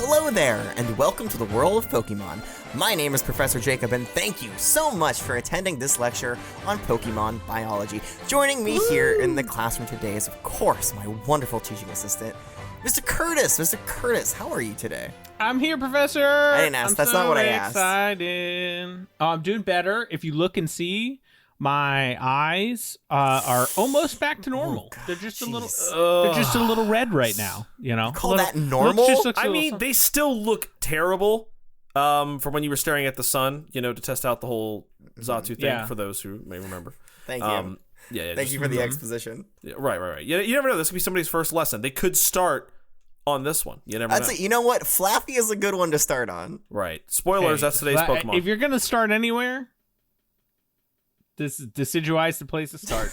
Hello there, and welcome to the world of Pokemon. My name is Professor Jacob, and thank you so much for attending this lecture on Pokemon biology. Joining me here in the classroom today is, of course, my wonderful teaching assistant, Mr. Curtis. Mr. Curtis, how are you today? I'm here, Professor. I didn't ask. That's not what I asked. Excited. I'm doing better. If you look and see, my eyes are almost back to normal. God, they're just a little. They're just a little red right now. You know. Call that normal? I mean, they still look terrible. From when you were staring at the sun, to test out the whole Xatu thing. Yeah. For those who may remember. Thank you. Thank you for the exposition. Yeah, right. You never know. This could be somebody's first lesson. They could start on this one. You never know. You know what? Flaaffy is a good one to start on. Right. Spoilers. That's today's Pokemon. If you're gonna start anywhere, this Decidueye the place to start.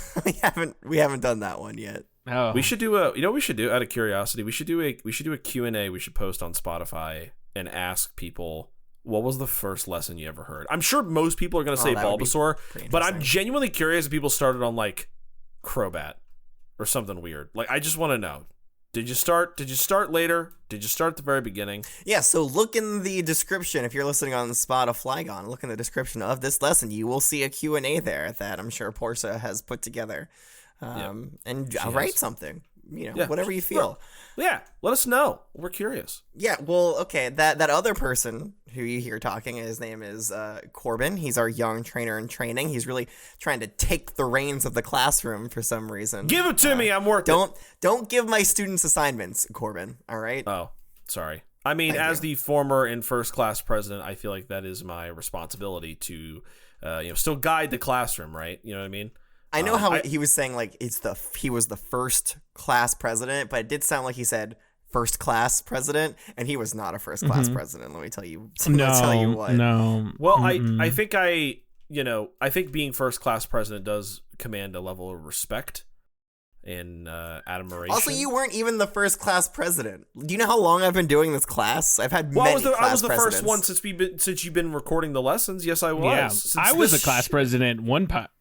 we haven't done that one yet. Oh. We should do what we should do out of curiosity. We should do a Q&A we should post on Spotify and ask people, what was the first lesson you ever heard? I'm sure most people are going to say Bulbasaur, but I'm genuinely curious if people started on like Crobat or something weird. Like, I just want to know. Did you start later? Did you start at the very beginning? Yeah, so look in the description. If you're listening on Spotify, look in the description of this lesson. You will see a Q&A there that I'm sure Portia has put together. And write something, whatever you feel. Yeah, let us know. We're curious. Yeah, well, okay, that other person who you hear talking, his name is Corbin. He's our young trainer in training. He's really trying to take the reins of the classroom for some reason. Give it to me. I'm working. Don't give my students assignments, Corbin, all right? Oh, sorry. I mean, as the former and first class president, I feel like that is my responsibility to still guide the classroom, right? You know what I mean? I know how he was saying like he was the first class president, but it did sound like he said first class president, and he was not a first class president. Let me tell you. What. No. Well, I think being first class president does command a level of respect and admiration. Also, you weren't even the first class president. Do you know how long I've been doing this class? I've had many class presidents. I was the first one since you've been recording the lessons. Yes, I was. Yeah, I was a class president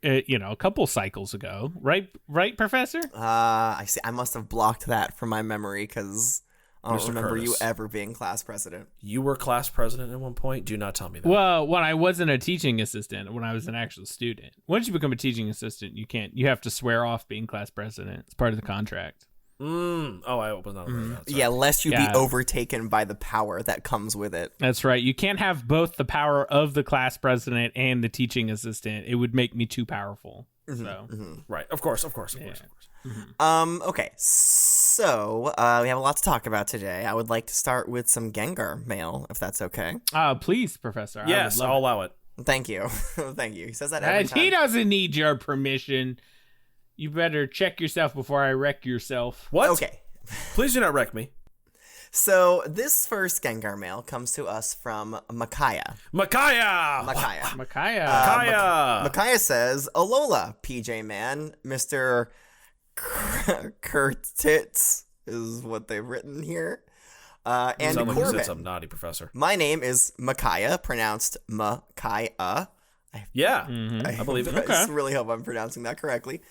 a couple cycles ago. Right, Professor? I see. I must have blocked that from my memory because I don't remember you ever being class president. You were class president at one point? Do not tell me that. Well, when I wasn't a teaching assistant, when I was an actual student. Once you become a teaching assistant, you have to swear off being class president. It's part of the contract. I was not aware of that. Sorry. Yeah, lest you be overtaken by the power that comes with it. That's right. You can't have both the power of the class president and the teaching assistant. It would make me too powerful. Right. Of course. Okay, so we have a lot to talk about today. I would like to start with some Gengar mail, if that's okay. Please, Professor. Yes, I'll allow it. Thank you. Thank you. He says that every time. He doesn't need your permission. You better check yourself before I wreck yourself. What? Okay. Please do not wreck me. So this first Gengar mail comes to us from Makaya. Makaya says, Alola, PJ Man, Mr. Kurtitz is what they've written here. And Corbin. Like you said something naughty, Professor. My name is Makaya, pronounced Makaya. I believe it. I just really hope I'm pronouncing that correctly.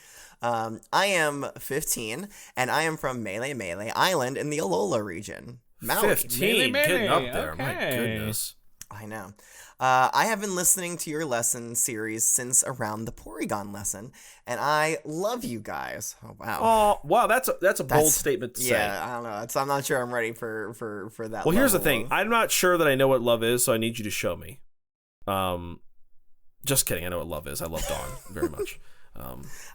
I am 15, and I am from Melee Island in the Alola region. Maui. 15, getting up there. Okay. My goodness. I know. I have been listening to your lesson series since around the Porygon lesson, and I love you guys. Oh wow! Oh wow, that's a bold statement to say. Yeah, I don't know. I'm not sure I'm ready for that. Well, here's the thing. I'm not sure that I know what love is, so I need you to show me. Just kidding. I know what love is. I love Dawn very much.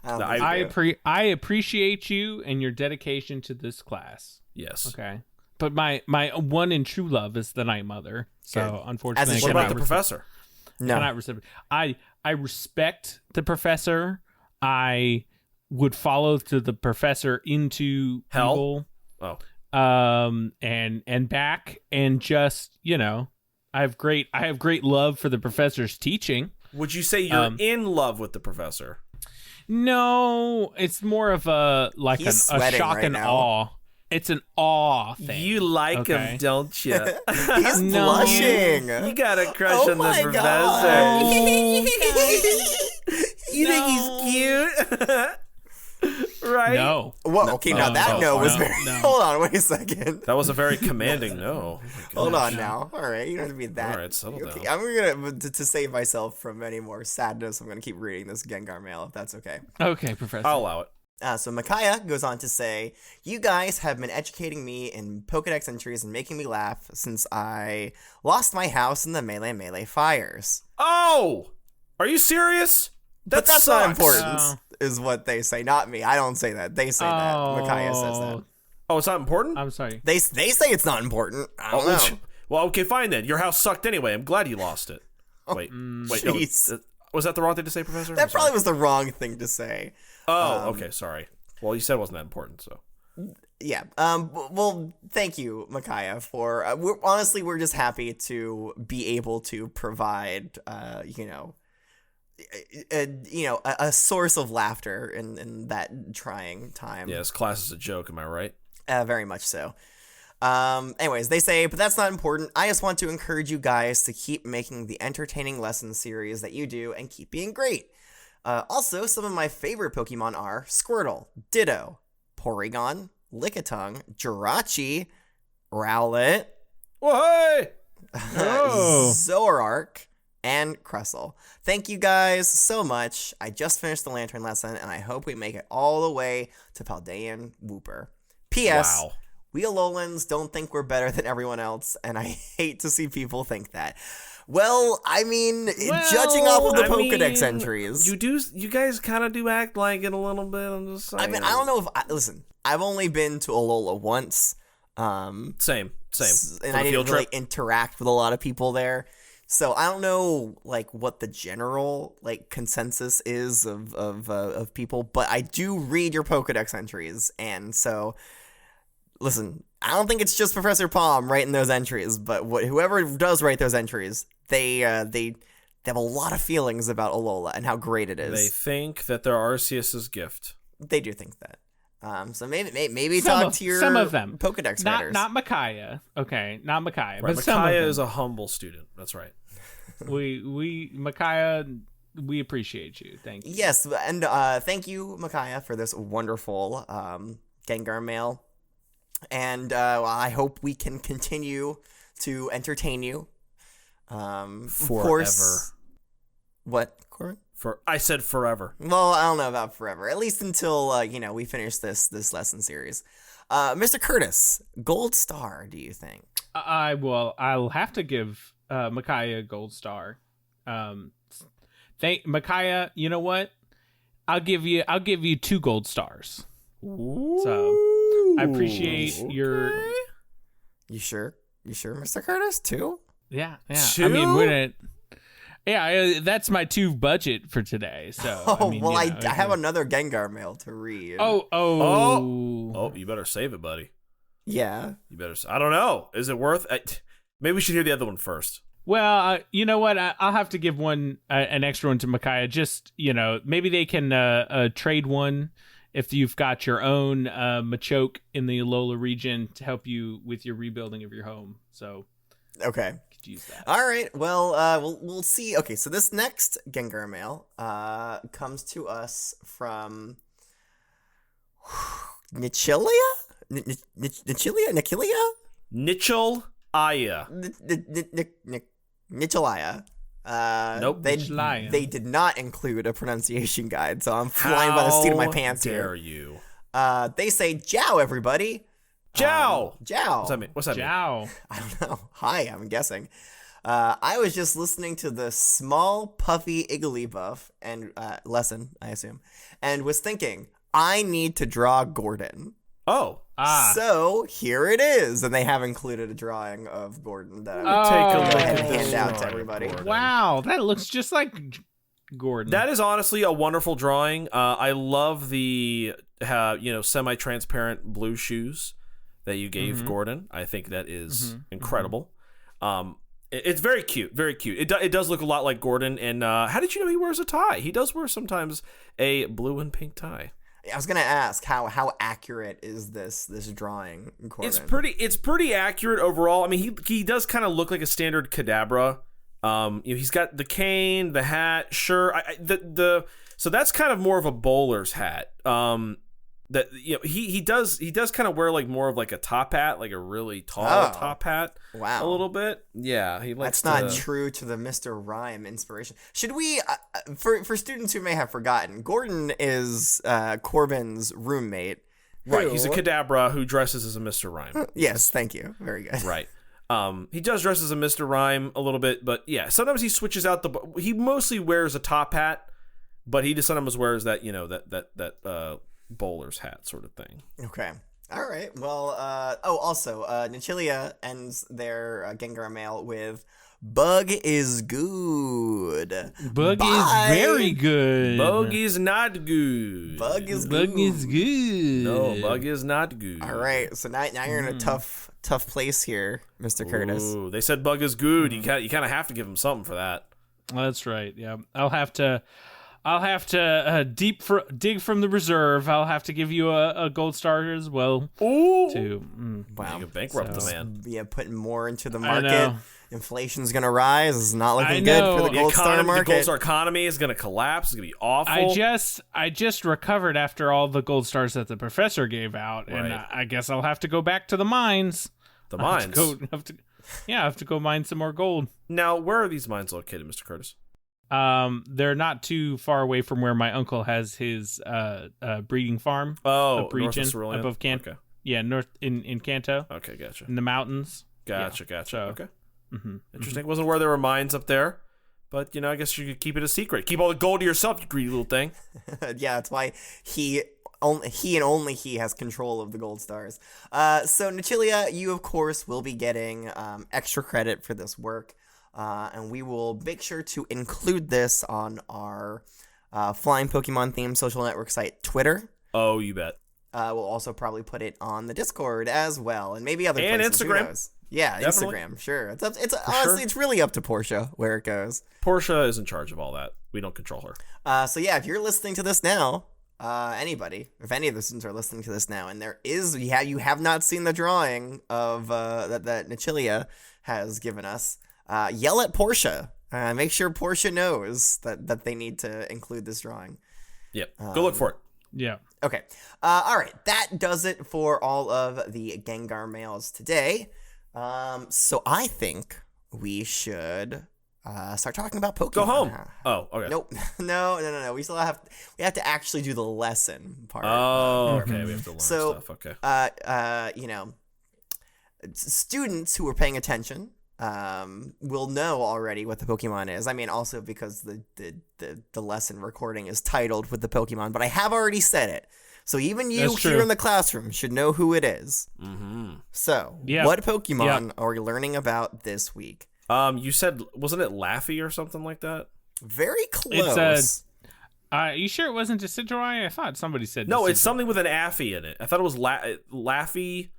I appreciate you and your dedication to this class. Yes. Okay. But my one and true love is the Night Mother. So unfortunately, what about the professor? No, I respect the professor. I would follow to the professor into hell. Evil, and back, and just I have great love for the professor's teaching. Would you say you're in love with the professor? No, it's more of a shock and awe. It's an awe thing. You like him, don't you? He's blushing. You got a crush on the professor. You think he's cute? Right? No. Whoa, okay, now that no was very... no. Hold on, wait a second. That was a very commanding no. Hold on now. All right, you don't have to be that... All right, settle down. I'm going to save myself from any more sadness, I'm going to keep reading this Gengar mail, if that's okay. Okay, Professor. I'll allow it. So Micaiah goes on to say, you guys have been educating me in Pokedex entries and making me laugh since I lost my house in the Melee fires. Oh! Are you serious? But that's sucks. not important, is what they say. Not me. I don't say that. They say that. Micaiah says that. Oh, it's not important? I'm sorry. They say it's not important. I don't know. Well, okay, fine then. Your house sucked anyway. I'm glad you lost it. Wait. Wait. No, was that the wrong thing to say, Professor? That probably was the wrong thing to say. Oh, okay. Sorry. Well, you said it wasn't that important, so. Yeah. Well, thank you, Micaiah, for... we're just happy to be able to provide, a source of laughter in that trying time. Yeah, this class is a joke, am I right? Very much so. Anyways, they say, but that's not important. I just want to encourage you guys to keep making the entertaining lesson series that you do and keep being great. Also, some of my favorite Pokemon are Squirtle, Ditto, Porygon, Lickitung, Jirachi, Rowlet, Zoroark, and Cressel. Thank you guys so much. I just finished the Lantern lesson, and I hope we make it all the way to Paldean Wooper. P.S. Wow. We Alolans don't think we're better than everyone else, and I hate to see people think that. Well, I mean, judging off of the Pokedex entries. You guys kind of do act like it a little bit. I'm just saying. I mean, I don't know if... listen, I've only been to Alola once. Same. And I didn't really interact with a lot of people there. So I don't know, like, what the general, like, consensus is of people. But I do read your Pokedex entries, and so... Listen, I don't think it's just Professor Palm writing those entries, but whoever does write those entries, they have a lot of feelings about Alola and how great it is. They think that they're Arceus's gift. They do think that. So maybe talk to your some of them Pokedex writers. Not Micaiah. Okay, not Micaiah, Right, but some of them. Micaiah is a humble student. That's right. Micaiah, we appreciate you. Thank you. Yes, and thank you, Micaiah, for this wonderful Gengar mail. And I hope we can continue to entertain you. Forever. Of course, what, Corbin? I said forever. Well, I don't know about forever. At least until we finish this lesson series. Mr. Curtis, gold star. Do you think? I'll have to give Micaiah a gold star. Micaiah. You know what? I'll give you 2 gold stars. Ooh. So I appreciate your. You sure, Mr. Curtis? 2? Yeah. 2? I mean, that's my 2 budget for today. So I have another Gengar mail to read. Oh, you better save it, buddy. Yeah. You better. I don't know. Is it worth? Maybe we should hear the other one first. Well, you know what? I'll have to give one an extra one to Micaiah. Just maybe they can trade one. If you've got your own Machoke in the Alola region to help you with your rebuilding of your home. So, okay. You could use that. All right. Well, we'll see. Okay, so this next Gengar mail comes to us from Nichilia? Nichilia? Nichilia. Nope. They did not include a pronunciation guide, so I'm flying by the seat of my pants here. How dare you? They say "Jow," everybody. Jow. Jow. What's that mean? Jow. I don't know. Hi, I'm guessing. I was just listening to the small, puffy Igglybuff and lesson, I assume, and was thinking, I need to draw Gordon. Oh. So here it is, and they have included a drawing of Gordon that I take a look and at hand out to everybody. Gordon. Wow, that looks just like Gordon. That is honestly a wonderful drawing. I love the semi-transparent blue shoes that you gave Gordon. I think that is incredible. It's very cute, very cute. It does look a lot like Gordon. And how did you know he wears a tie? He does wear sometimes a blue and pink tie. I was gonna ask how accurate is this drawing, Gordon? It's pretty accurate overall. I mean, he does kind of look like a standard Kadabra. He's got the cane, the hat. Sure, so that's kind of more of a bowler's hat. that he does kind of wear like more of like a top hat, like a really tall top hat. Wow, a little bit. Yeah, he likes. That's not true to the Mr. Rhyme inspiration. Should we, for students who may have forgotten, Gordon is Corbin's roommate. Right, he's a Kadabra who dresses as a Mr. Rhyme. Yes, thank you. Very good. Right. He does dress as a Mr. Rhyme a little bit, but yeah, sometimes he switches out he mostly wears a top hat, but he just sometimes wears that, that bowler's hat sort of thing. Okay. All right. Well, also, Nichilia ends their Gengar mail with Bug is good. Bug is very good. Bug is not good. Bug is good. Bug is good. No, Bug is not good. All right. So now you're in a tough place here, Mr. Curtis. Ooh, they said Bug is good. You kind of have to give him something for that. That's right. Yeah, I'll have to dig from the reserve. I'll have to give you a gold star as well. Ooh. Wow. You can bankrupt the man. Yeah, putting more into the market. Inflation's gonna rise. It's not looking good for the gold star market. The gold star economy is gonna collapse. It's gonna be awful. I just recovered after all the gold stars that the professor gave out, and I guess I'll have to go back to the mines. The mines. I have to go mine some more gold. Now, where are these mines located, Mr. Curtis? They're not too far away from where my uncle has his breeding farm. Oh, region north of above Kanto. Okay. Yeah, north in Kanto. Okay, gotcha. In the mountains. Gotcha. So, okay. Interesting. Wasn't aware there were mines up there, but I guess you could keep it a secret. Keep all the gold to yourself, you greedy little thing. Yeah, that's why he and only he has control of the gold stars. So Nichilia, you of course will be getting extra credit for this work, and we will make sure to include this on our Flying Pokemon themed social network site, Twitter. Oh, you bet. We'll also probably put it on the Discord as well, and maybe other places. And Instagram. Yeah, definitely. Instagram. Sure. It's honestly, it's really up to Portia where it goes. Portia is in charge of all that. We don't control her. So yeah, if you're listening to this now, anybody, if any of the students are listening to this now, and you have not seen the drawing of that Nichilia has given us, yell at Portia. Make sure Portia knows that they need to include this drawing. Yep. Go look for it. Yeah. Okay. All right. That does it for all of the Gengar mails today. So I think we should start talking about Pokemon. Go home. Oh, okay. Nope. No. We have to actually do the lesson part. Oh, okay. We have to learn stuff. Okay. Students who are paying attention will know already what the Pokemon is. I mean, also because the lesson recording is titled with the Pokemon, but I have already said it. So even you here in the classroom should know who it is. Mm-hmm. So, what Pokemon are we learning about this week? You said, wasn't it Flaaffy or something like that? Very close. You sure it wasn't Decidueye? I thought somebody said no. Decidueye. It's something with an Affy in it. I thought it was Flaaffy,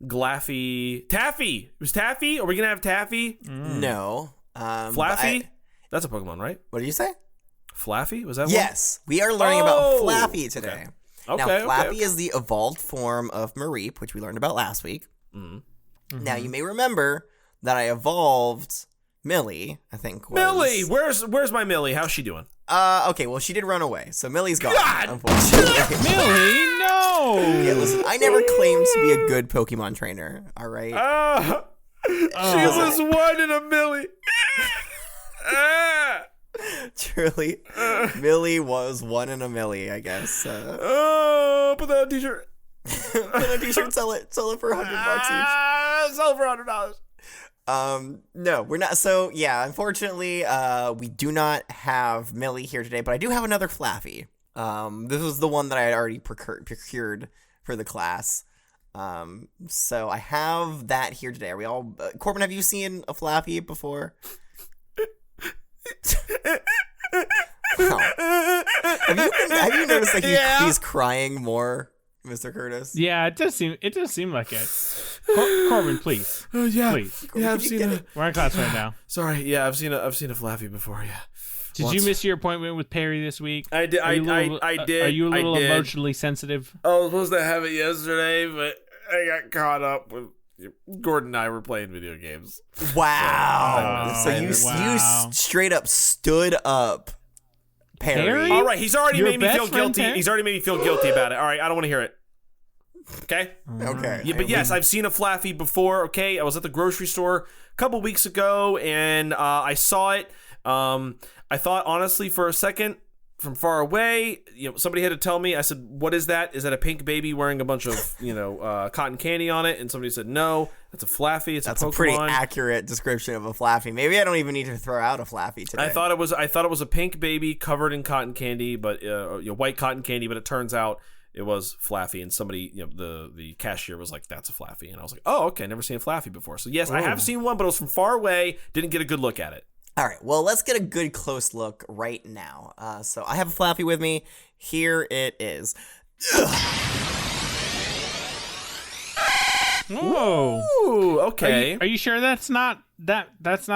Glaffy, Taffy. It was Taffy? Are we gonna have Taffy? No. Flaaffy? That's a Pokemon, right? What did you say? Flaaffy? Was that one? Yes. We are learning about Flaaffy today. Okay. Now, Flaaffy is the evolved form of Mareep, which we learned about last week. Mm-hmm. Now, you may remember that I evolved Millie, I think. Millie! Where's my Millie? How's she doing? Okay, well, she did run away, so Millie's gone, God! unfortunately. Millie, no! Yeah, listen, I never claimed to be a good Pokemon trainer, all right? She was one in a Millie. Truly, Millie was one in a millie, I guess. Put that on a t-shirt. Put a t-shirt, sell it for $100 each. Sell it for $100. No, we're not. So yeah, unfortunately, we do not have Millie here today, but I do have another Flaaffy. This was the one that I had already procured for the class. So I have that here today. Are we all? Corbin, have you seen a Flaaffy before? Oh. Have you noticed that he's crying more, Mr. Curtis? Yeah, it does seem like it. Corbin, please. Please. Yeah, I've seen it. We're in class right now. Sorry. Yeah, I've seen a Flaaffy before. Yeah. Did you miss your appointment with Perry this week? I did. I did. Are you a little emotionally sensitive? I was supposed to have it yesterday, but I got caught up with. Gordon and I were playing video games. Wow. So you straight up stood up Perry. All right, he's already Your made me best feel friend, guilty. Perry? He's already made me feel guilty about it. All right, I don't want to hear it. Okay. Okay. Yeah, but yes, I've seen a Flaaffy before. Okay, I was at the grocery store a couple weeks ago, and I saw it. I thought honestly for a second from far away, somebody had to tell me. I said, "What is that? Is that a pink baby wearing a bunch of cotton candy on it?" And somebody said, "No, that's a Flaaffy. It's That's a a Pokemon." pretty accurate description of a Flaaffy. Maybe I don't even need to throw out a Flaaffy today. I thought it was a pink baby covered in cotton candy, but white cotton candy. But it turns out it was Flaaffy, and somebody, the cashier was like, "That's a Flaaffy," and I was like, "Oh, okay, never seen a Flaaffy before." So yes, I have seen one, but it was from far away. Didn't get a good look at it. All right, well, let's get a good close look right now. So I have a Flaaffy with me. Here it is. Whoa. Ooh, okay. Are you sure that's not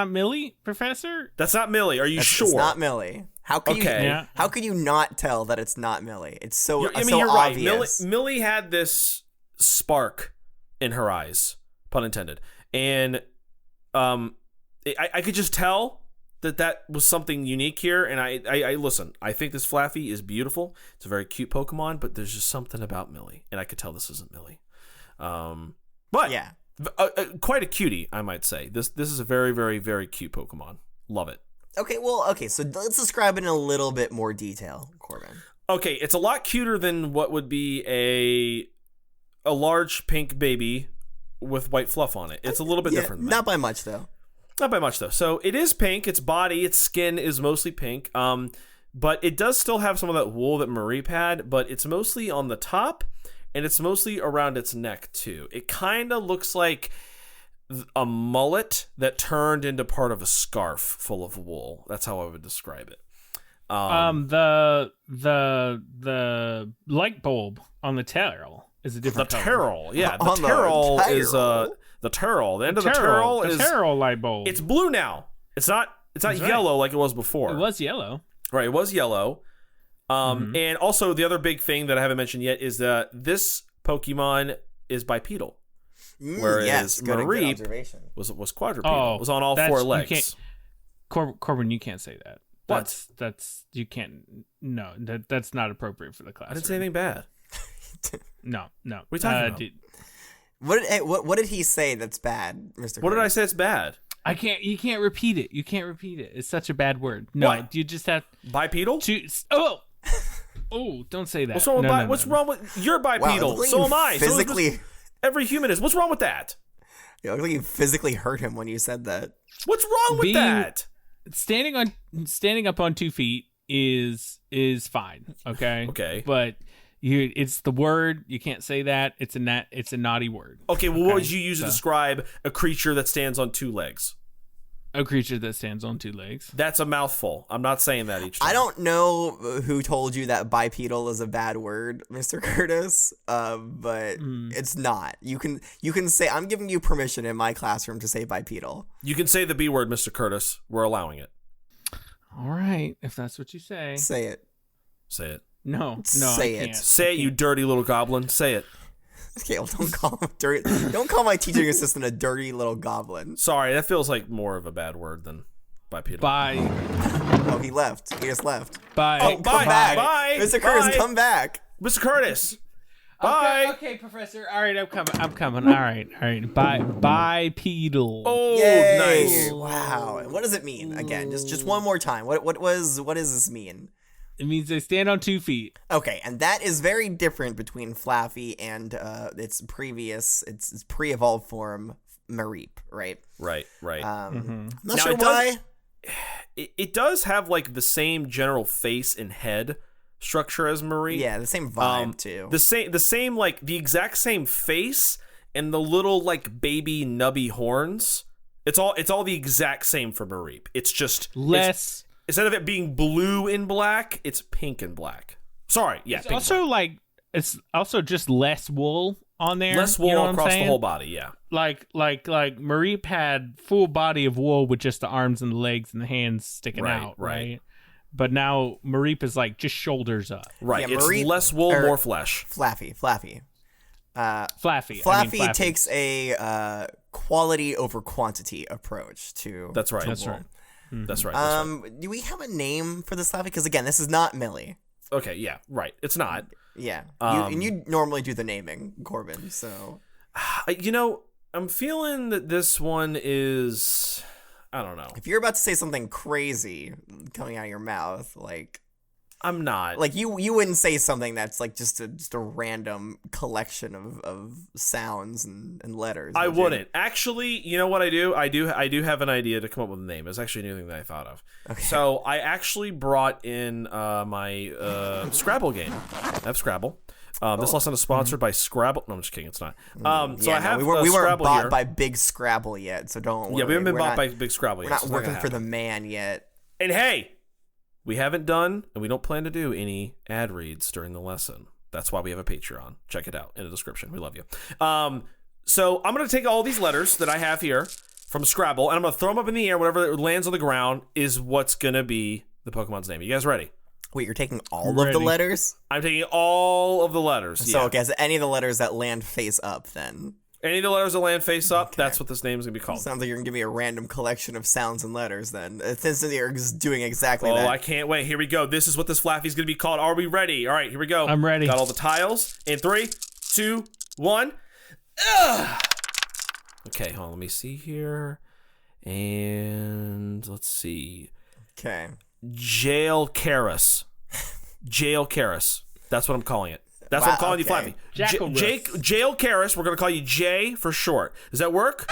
Millie, Professor? That's not Millie. Are you sure? It's not Millie. How could Okay. Yeah. How could you not tell that it's not Millie? It's so You're obvious. right. Millie had this spark in her eyes, pun intended, and I could just tell that was something unique here. And I listen. I think this Flaaffy is beautiful. It's a very cute Pokemon, but there's just something about Millie, and I could tell this isn't Millie. But Yeah. quite a cutie, I might say. This is a very, very, very cute Pokemon. Love it. Okay, so let's describe it in a little bit more detail, Corbin. Okay, it's a lot cuter than what would be a large pink baby with white fluff on it. It's a little bit different than that. Not by much, though. Not by much, though. So it is pink. Its body, its skin is mostly pink. But it does still have some of that wool that Mareep had, but it's mostly on the top, and it's mostly around its neck, too. It kind of looks like a mullet that turned into part of a scarf full of wool. That's how I would describe it. The light bulb on the tail is a different color. Terrell, yeah. The On the Terrell Terrell. is the Terrell. The end of the Terrell is the Terrell light bulb. It's blue now. It's not yellow like it was before. It was yellow. Right, it was yellow. And also the other big thing that I haven't mentioned yet is that this Pokemon is bipedal. Whereas yes, good Mareep observation. was quadrupedal. Was on all four legs. Corbin, you can't say that. What? That's you can't. No, that's not appropriate for the class. I didn't say anything bad. No. What are you talking about? What did he say that's bad, Mr. What did I Curtis? say it's bad? I can't. You can't repeat it. You can't repeat it. It's such a bad word. No, What? you just have Bipedal? to. Oh, don't say that. What's wrong with No, what's no. wrong with you're Wow, bipedal? it looks like So you am I. Physically, Every human is. What's wrong with that? it looked like you physically hurt him when you said that. What's wrong with Being- that? Standing up on 2 feet is fine. Okay. Okay. But it's the word. You can't say that. It's a naughty word. Okay, well, what would you use to so- describe a creature that stands on 2 legs? A creature that stands on 2 legs. That's a mouthful. I'm not saying that each time. I don't know who told you that bipedal is a bad word, Mr. Curtis, but it's not. You can say, I'm giving you permission in my classroom to say bipedal. You can say the B word, Mr. Curtis. We're allowing it. All right, if that's what you say. Say it. Say it. No, Say I it. can't. Say it, you dirty little goblin. Say it. Okay, well, don't call him dirty. Don't call my teaching assistant a dirty little goblin. Sorry, that feels like more of a bad word than bipedal. Bye. Oh, he left. He just left. Bye. Oh, Come bye. back. Bye. Mr. Curtis, Bye. come back. Mr. Curtis. Bye. Okay, Professor. All right, I'm coming. All right. Bipedal. Oh, Yay. nice. Wow. And what does it mean? Again, just one more time. What does this mean? It means they stand on 2 feet. Okay, and that is very different between Flaaffy and its pre-evolved form, Mareep, right? Right. Not Now, sure it does- why. It does have like the same general face and head structure as Marie. Yeah, the same vibe too. The same like the exact same face and the little like baby nubby horns. It's all the exact same for Mareep. It's just Less. instead of it being blue and black, it's pink and black. Sorry, yeah. It's pink and also black. it's also just less wool on there. Less wool you know what I'm across the saying? whole body. Yeah. Like Mareep had full body of wool with just the arms and the legs and the hands sticking Right, out, right. right? But now Mareep is like just shoulders up. Right. Yeah, it's Mareep- less wool, or- more flesh. Flaaffy. Flaaffy. Flaaffy takes a quality over quantity approach to That's right. to That's wool. right. That's right. Do we have a name for this Flaaffy? Because again, this is not Millie. Okay, yeah, right. It's not. Yeah. And you normally do the naming, Corbin, so... I'm feeling that this one is... I don't know. If you're about to say something crazy coming out of your mouth, like... I'm not. Like, you wouldn't say something that's, like, just a random collection of sounds and letters. I wouldn't. Actually, you know what I do? I do have an idea to come up with a name. It's actually a new thing that I thought of. Okay. So, I actually brought in my Scrabble game. I have Scrabble. This lesson is sponsored by Scrabble. No, I'm just kidding. It's not. I have we weren't Scrabble bought here. by Big Scrabble yet, so don't worry. Yeah, we haven't been bought by Big Scrabble yet. We're not working for the man yet. And hey, we haven't done, and we don't plan to do any ad reads during the lesson. That's why we have a Patreon. Check it out in the description. We love you. So I'm going to take all these letters that I have here from Scrabble, and I'm going to throw them up in the air. Whatever lands on the ground is what's going to be the Pokemon's name. You guys ready? Wait, you're taking all of the letters? I'm taking all of the letters. So, okay, so any of the letters that land face up, then? Any of the letters that land face up, that's what this name is going to be called. Sounds like you're going to give me a random collection of sounds and letters, then. Since you're just doing exactly that. Oh, I can't wait. Here we go. This is what this Flaaffy is going to be called. Are we ready? All right, here we go. I'm ready. Got all the tiles. In 3, 2, 1. Ugh. Okay, hold on. Let me see here. And let's see. Okay. Jail Karis. Jail Karis. That's what I'm calling it. That's what I'm calling you, Flaaffy. Jail Karis. We're going to call you Jay for short. Does that work?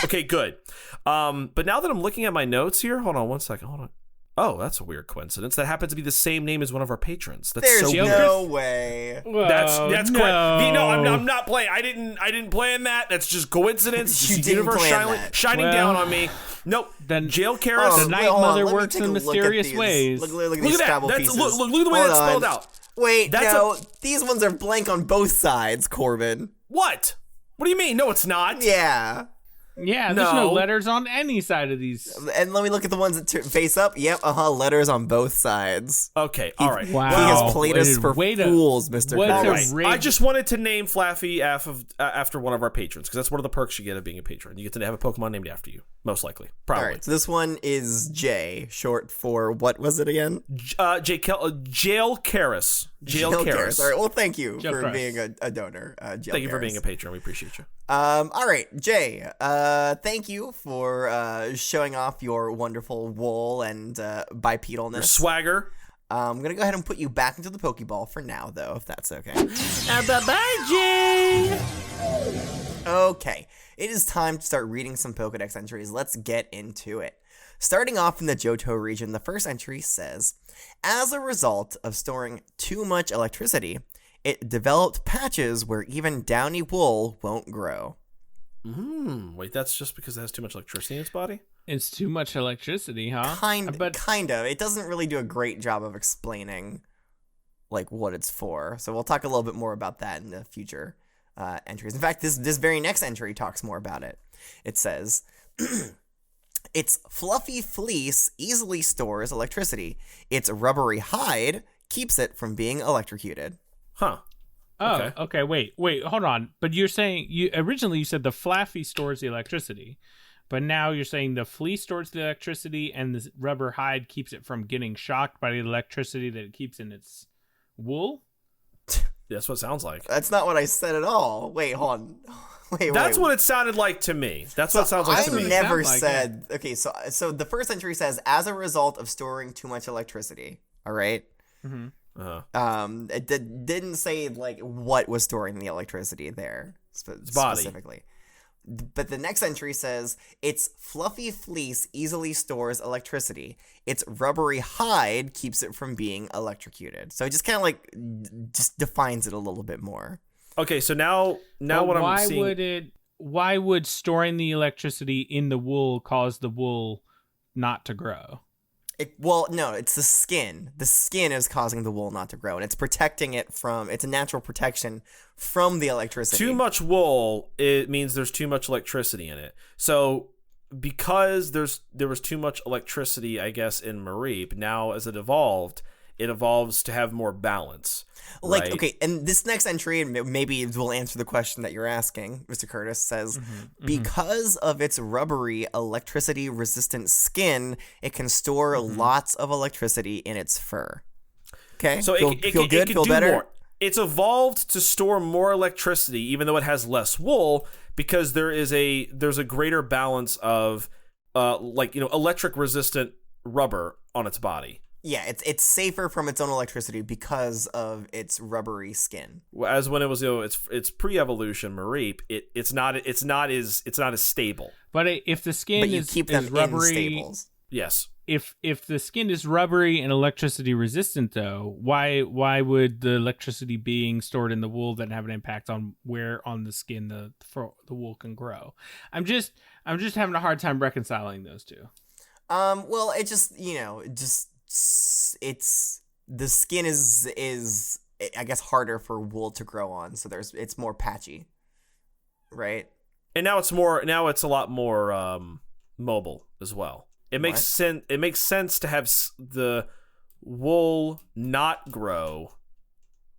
Okay, good. But now that I'm looking at my notes here, hold on one second. Hold on. Oh, that's a weird coincidence. That happens to be the same name as one of our patrons. That's There's so weird. no way. Whoa, That's no. correct. No, I'm not playing. I didn't plan that. That's just coincidence. It's You just didn't universe plan shining that. down on me. Nope. Then Jail Karis. The Night Mother works in mysterious ways. Look at Look these at that. Scrabble pieces. Look at the way that's spelled out. Wait, these ones are blank on both sides, Corbin. What? What do you mean? No, it's not. Yeah. Yeah, there's no letters on any side of these. And let me look at the ones that face up. Yep, letters on both sides. Okay, all right. Wow. He has played us for fools, Mr. Karis. I just wanted to name Flaaffy after one of our patrons, because that's one of the perks you get of being a patron. You get to have a Pokemon named after you, most likely. Probably. All right, so this one is J, short for, what was it again? Jail Karis. Jail Karis. All right, well, thank you Jail for Karis. being a donor. Thank you for being a patron. We appreciate you. All right, Jay, thank you for showing off your wonderful wool and bipedalness. Your swagger. I'm going to go ahead and put you back into the Pokeball for now, though, if that's okay. Bye-bye, Jay. Okay, it is time to start reading some Pokedex entries. Let's get into it. Starting off in the Johto region, the first entry says, as a result of storing too much electricity, it developed patches where even downy wool won't grow. Wait, that's just because it has too much electricity in its body? It's too much electricity, huh? Kind of. It doesn't really do a great job of explaining, like, what it's for. So we'll talk a little bit more about that in the future entries. In fact, this very next entry talks more about it. It says, its fluffy fleece easily stores electricity. Its rubbery hide keeps it from being electrocuted. Huh. Oh, okay. Wait, hold on. But you're saying originally you said the Flaaffy stores the electricity, but now you're saying the fleece stores the electricity and the rubber hide keeps it from getting shocked by the electricity that it keeps in its wool? That's what it sounds like. That's not what I said at all. Wait, hold on. That's what it sounded like to me. That's what it sounds like to me. I never said... Okay, so the first entry says, as a result of storing too much electricity. All right? Mm-hmm. It didn't say, like, what was storing the electricity there specifically. But the next entry says, its fluffy fleece easily stores electricity. Its rubbery hide keeps it from being electrocuted. So it just kind of, like, just defines it a little bit more. Okay, so now what I'm seeing... Why would storing the electricity in the wool cause the wool not to grow? No, it's the skin. The skin is causing the wool not to grow, and it's protecting it from... It's a natural protection from the electricity. Too much wool, it means there's too much electricity in it. So, because there was too much electricity, I guess, in Mareep, now as it evolved, it evolves to have more balance. Like, right? okay, and this next entry, and maybe will answer the question that you're asking, Mr. Curtis, says, because of its rubbery, electricity-resistant skin, it can store lots of electricity in its fur. Okay, so feel good, feel better? More. It's evolved to store more electricity, even though it has less wool, because there's a greater balance of electric-resistant rubber on its body. Yeah, it's safer from its own electricity because of its rubbery skin. As when it was, it's pre-evolution Mareep, it's not as stable. But if the skin is rubbery, in stables. Yes. If the skin is rubbery and electricity resistant, though, why would the electricity being stored in the wool then have an impact on where on the skin the wool can grow? I'm just having a hard time reconciling those two. Well, it just it's the skin is I guess harder for wool to grow on, so it's more patchy, right? And now it's a lot more mobile as well. It makes sense. It makes sense to have the wool not grow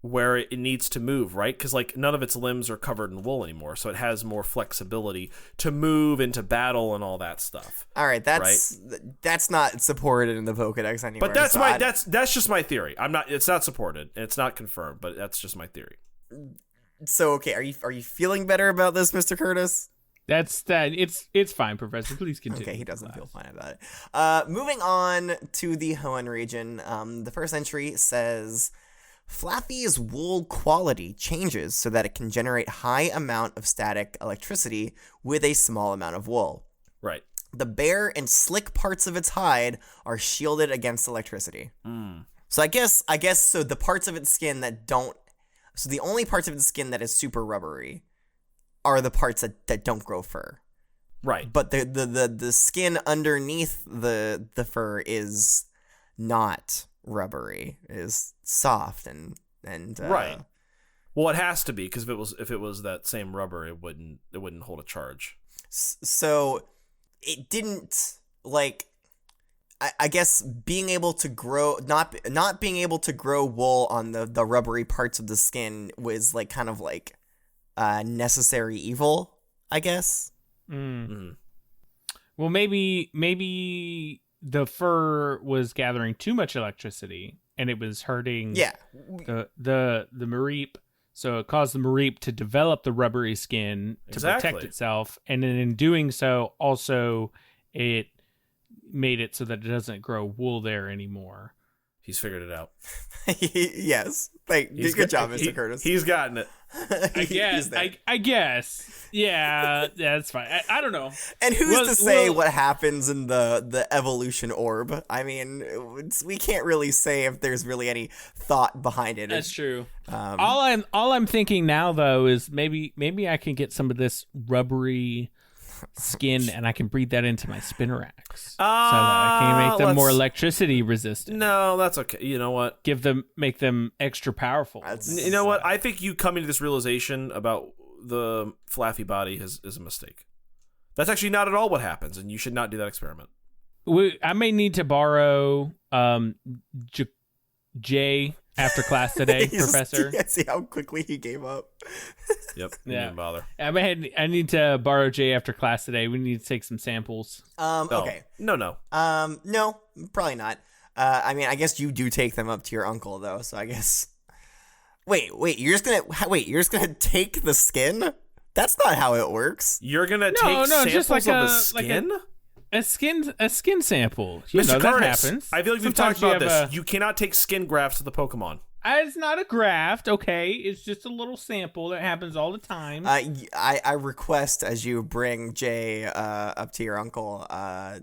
where it needs to move, right? Because like none of its limbs are covered in wool anymore, so it has more flexibility to move into battle and all that stuff. All right, that's not supported in the Pokédex anywhere. But that's just my theory. It's not supported and it's not confirmed, but that's just my theory. So okay, are you feeling better about this, Mr. Curtis? It's fine, Professor. Please continue. Okay, he doesn't feel fine about it. Moving on to the Hoenn region. The first entry says, Flaaffy's wool quality changes so that it can generate high amount of static electricity with a small amount of wool. Right. The bare and slick parts of its hide are shielded against electricity. So I guess so the parts of its skin that don't, so the only parts of its skin that is super rubbery are the parts that don't grow fur. Right. But the skin underneath the fur is not rubbery, is soft and right. Well, it has to be, because if it was that same rubber, it wouldn't hold a charge. So it didn't, like, I guess being able to grow, not being able to grow wool on the rubbery parts of the skin was like kind of like necessary evil, I guess. Mm-hmm. Well, maybe the fur was gathering too much electricity and it was hurting the Mareep, so it caused the Mareep to develop the rubbery skin to protect itself, and then in doing so also it made it so that it doesn't grow wool there anymore. He's figured it out. Yes. Good job, Mr. Curtis. He's gotten it. I guess. Yeah, that's fine. I don't know. And who's to say what happens in the evolution orb? I mean, we can't really say if there's really any thought behind it. That's true. All I'm thinking now, though, is maybe I can get some of this rubbery skin and I can breathe that into my spinnerax so that I can make them more electricity resistant. No, that's okay. You know what? Make them extra powerful. You know what? I think you coming to this realization about the Flaaffy body is a mistake. That's actually not at all what happens, and you should not do that experiment. I may need to borrow Jay after class today, Professor. See how quickly he gave up. Yep. Didn't bother. I need to borrow Jay after class today. We need to take some samples. Okay. No. No, probably not. I mean, I guess you do take them up to your uncle, though. So I guess. Wait. You're just gonna take the skin? That's not how it works. You're gonna take samples just like of the skin? A skin sample. Mr. Curtis, that happens. I feel like we've talked about this. You cannot take skin grafts of the Pokemon. It's not a graft, okay? It's just a little sample that happens all the time. I request, as you bring Jay up to your uncle, I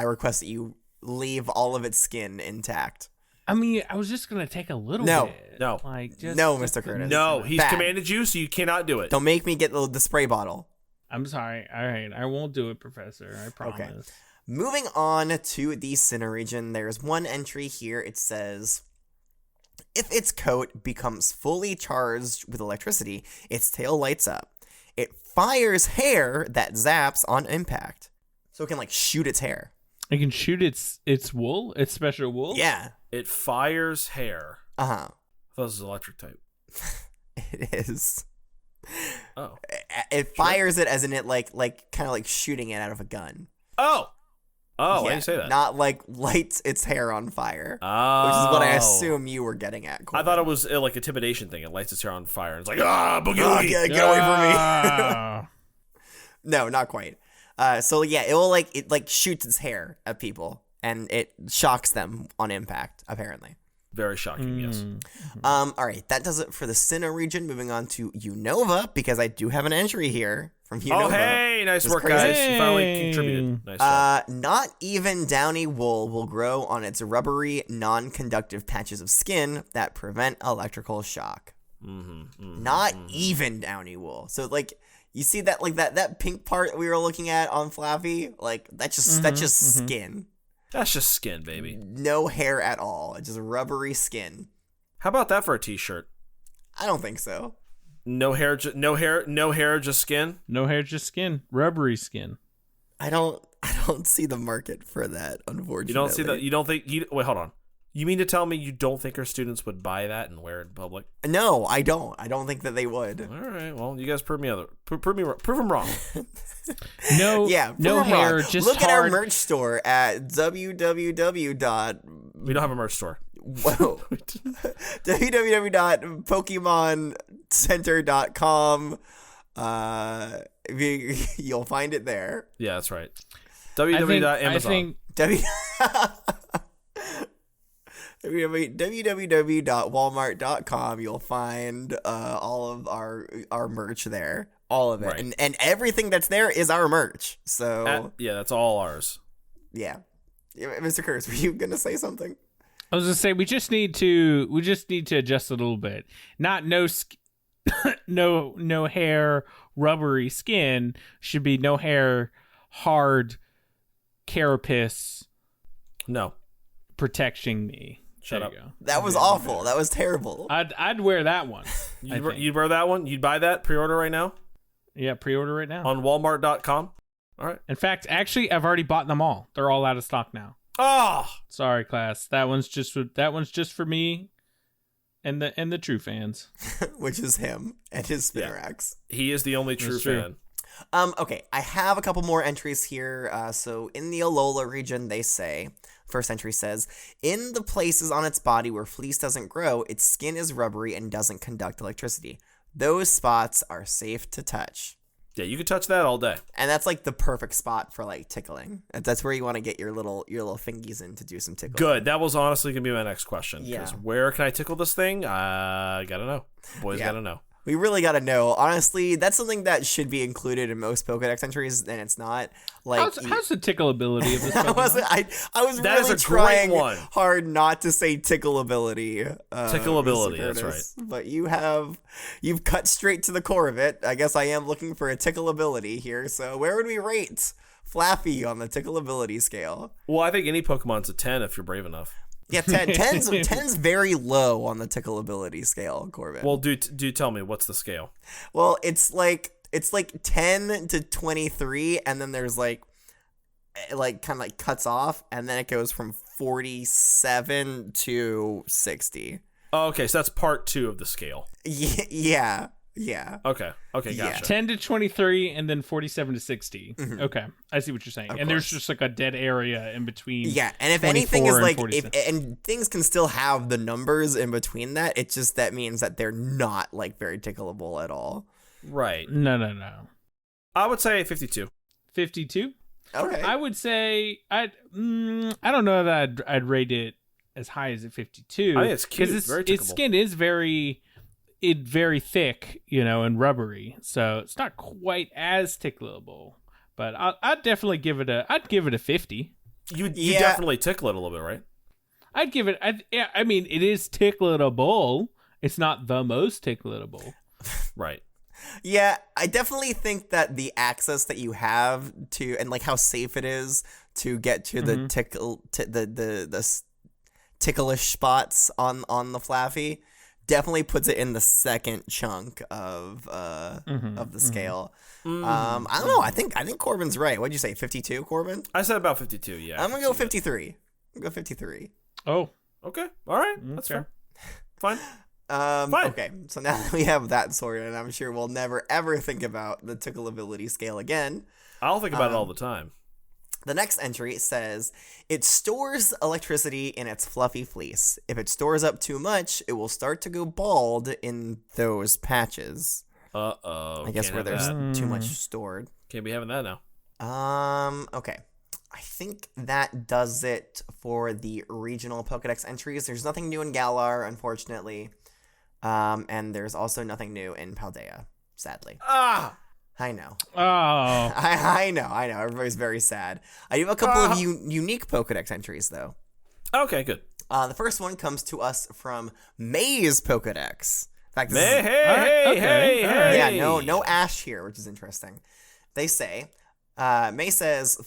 request that you leave all of its skin intact. I mean, I was just going to take a little bit. No. No, Mr. Curtis. No, he's commanded you, so you cannot do it. Don't make me get the spray bottle. I'm sorry. All right. I won't do it, Professor. I promise. Okay. Moving on to the Sinnoh region, there's one entry here. It says, if its coat becomes fully charged with electricity, its tail lights up. It fires hair that zaps on impact. So it can, like, shoot its hair. It can shoot its wool, its special wool. Yeah. It fires hair. Uh-huh. I thought this was electric type. It is. Oh. It fires it as in it like kind of like shooting it out of a gun. Oh. Oh, Yeah, why do you say that? Not like lights its hair on fire. Oh. Which is what I assume you were getting at, Corbin. I thought it was like intimidation thing. It lights its hair on fire and it's like, boogie woogie. Get away from me. No, not quite. So yeah, it will it shoots its hair at people and it shocks them on impact, apparently. Very shocking, yes. All right, that does it for the Sinnoh region. Moving on to Unova, because I do have an entry here from Unova. Oh, hey, nice work, crazy. guys. You finally contributed. Nice job. Not even downy wool will grow on its rubbery, non-conductive patches of skin that prevent electrical shock. Not even downy wool. So like, you see that that pink part we were looking at on Flaaffy? Like that's just skin. That's just skin, baby. No hair at all. It's just rubbery skin. How about that for a t-shirt? I don't think so. No hair, just skin? No hair, just skin. Rubbery skin. I don't see the market for that, unfortunately. You don't see that? You don't think... wait, hold on. You mean to tell me you don't think our students would buy that and wear it in public? No, I don't. I don't think that they would. All right. Well, you guys prove them wrong. No, yeah, no hair. Wrong. Just look hard. at our merch store at www. We don't have a merch store. Whoa. www.pokemoncenter.com. You'll find it there. Yeah, that's right. www.amazon. www.walmart.com. You'll find all of our merch there. All of it. Right. And everything that's there is our merch. So yeah, that's all ours. Yeah. Mr. Curtis, were you gonna say something? I was gonna say we just need to adjust a little bit. Not no hair, rubbery skin. Should be no hair, hard carapace. No. Protecting me. Shut up. That was awful. That was terrible. I'd wear that one. You'd wear that one? You'd buy that? Pre-order right now? Yeah, pre-order right now. On Walmart.com? All right. In fact, actually, I've already bought them all. They're all out of stock now. Oh! Sorry, class. That one's just for me and the true fans. Which is him and his Spinarak. Yeah. He is the only true fan. Okay, I have a couple more entries here. So in the Alola region, they say, first entry says, in the places on its body where fleece doesn't grow, its skin is rubbery and doesn't conduct electricity. Those spots are safe to touch. Yeah, you could touch that all day. And that's like the perfect spot for like tickling. That's where you want to get your little fingies in to do some tickling. Good. That was honestly going to be my next question. Yeah. Where can I tickle this thing? Gotta know. Boys gotta know. We really gotta know. Honestly, that's something that should be included in most Pokedex entries, and it's not. Like, how's the tickle ability of this Pokemon? I was that really trying hard not to say tickle ability. Tickle ability, that's right. But you've cut straight to the core of it. I guess I am looking for a tickle ability here. So where would we rate Flaaffy on the tickle ability scale? Well, I think any Pokemon's a 10 if you're brave enough. Yeah, 10's very low on the tickle ability scale, Corbin. Well, do tell me, what's the scale? Well, it's like 10 to 23, and then there's like kind of like cuts off, and then it goes from 47 to 60. Oh, okay, so that's part 2 of the scale. Yeah. Okay, gotcha. Yeah. 10 to 23 and then 47 to 60. Mm-hmm. Okay, I see what you're saying. Of and course. there's just like a dead area in between. Yeah, and if anything is like, and things can still have the numbers in between that, it just that means that they're not like very tickleable at all. Right. No. I would say 52. 52? Okay. I would say I don't know that I'd rate it as high as a 52. I think it's cute. It's very tickleable. Its skin is very thick, and rubbery, so it's not quite as tickleable. But I'd definitely give it a 50. You definitely tickle it a little bit, right? I'd give it. I mean, it is tickleable. It's not the most tickleable. Right. Yeah, I definitely think that the access that you have to, and like how safe it is to get to the the ticklish spots on the Flaaffy definitely puts it in the second chunk of the scale. I don't know. I think Corbin's right. What'd you say? 52, Corbin? I said about 52. Yeah. I'm gonna go 53. I'm gonna go 53. Oh, okay. All right. That's fair. Fine. Fine. Okay, so now that we have that sorted, and I'm sure we'll never ever think about the tickleability scale again. I'll think about it all the time. The next entry says, it stores electricity in its fluffy fleece. If it stores up too much, it will start to go bald in those patches. Uh-oh. I guess where there's too much stored. Can't be having that now. Okay. I think that does it for the regional Pokedex entries. There's nothing new in Galar, unfortunately. And there's also nothing new in Paldea, sadly. I know. Oh. I know. Everybody's very sad. I have a couple of unique Pokedex entries, though. Okay, good. The first one comes to us from May's Pokedex. In fact, this is, Hey. yeah, no Ash here, which is interesting. They say, May says,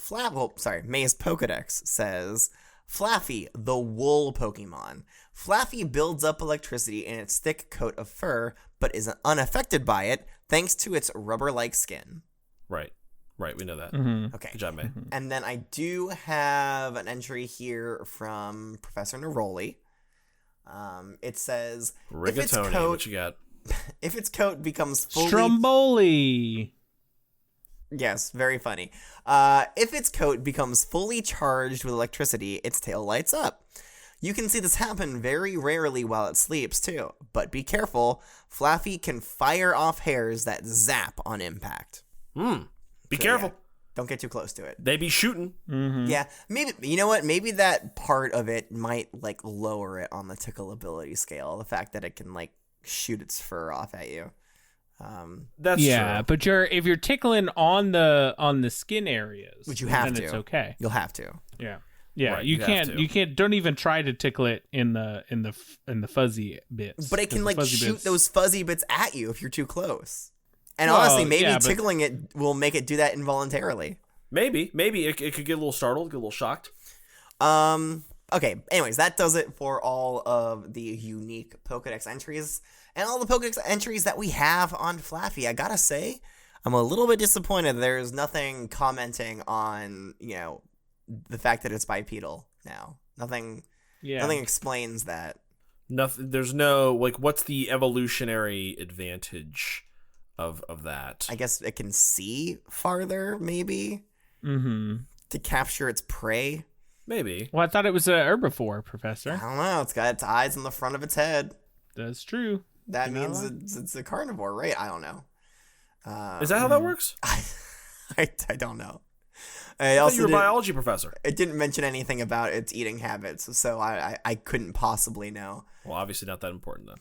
May's Pokedex says, Flaaffy, the wool Pokemon. Flaaffy builds up electricity in its thick coat of fur, but is unaffected by it thanks to its rubber-like skin. Right, we know that. Okay. Good job, May. And then I do have an entry here from Professor Neroli. It says, Rigatoni, what you got? If its coat becomes fully... Stromboli. Yes, very funny. If its coat becomes fully charged with electricity, its tail lights up. You can see this happen very rarely while it sleeps, too. But be careful, Flaaffy can fire off hairs that zap on impact. Be careful. Yeah, don't get too close to it. They be shooting. Yeah, maybe, you know what? Maybe that part of it might, lower it on the tickle ability scale. The fact that it can, shoot its fur off at you. That's true. But if you're tickling on the skin areas, which you have then to, it's okay. You'll have to. Yeah, right, you can't. Don't even try to tickle it in the fuzzy bits. But it can shoot those fuzzy bits at you if you're too close. And Well, honestly, maybe yeah, but- tickling it will make it do that involuntarily. Maybe it could get a little startled, get a little shocked. Okay. Anyways, that does it for all of the unique Pokedex entries and all the Pokedex entries that we have on Flaaffy. I gotta say, I'm a little bit disappointed there's nothing commenting on the fact that it's bipedal now. Nothing explains that. Nothing. There's no what's the evolutionary advantage of that? I guess it can see farther, maybe. To capture its prey. Maybe. Well, I thought it was a herbivore, Professor. I don't know. It's got its eyes in the front of its head. That's true. That means it's a carnivore, right? I don't know. Is that how that works? I don't know. I thought you were a biology professor. It didn't mention anything about its eating habits, so I couldn't possibly know. Well, obviously not that important then.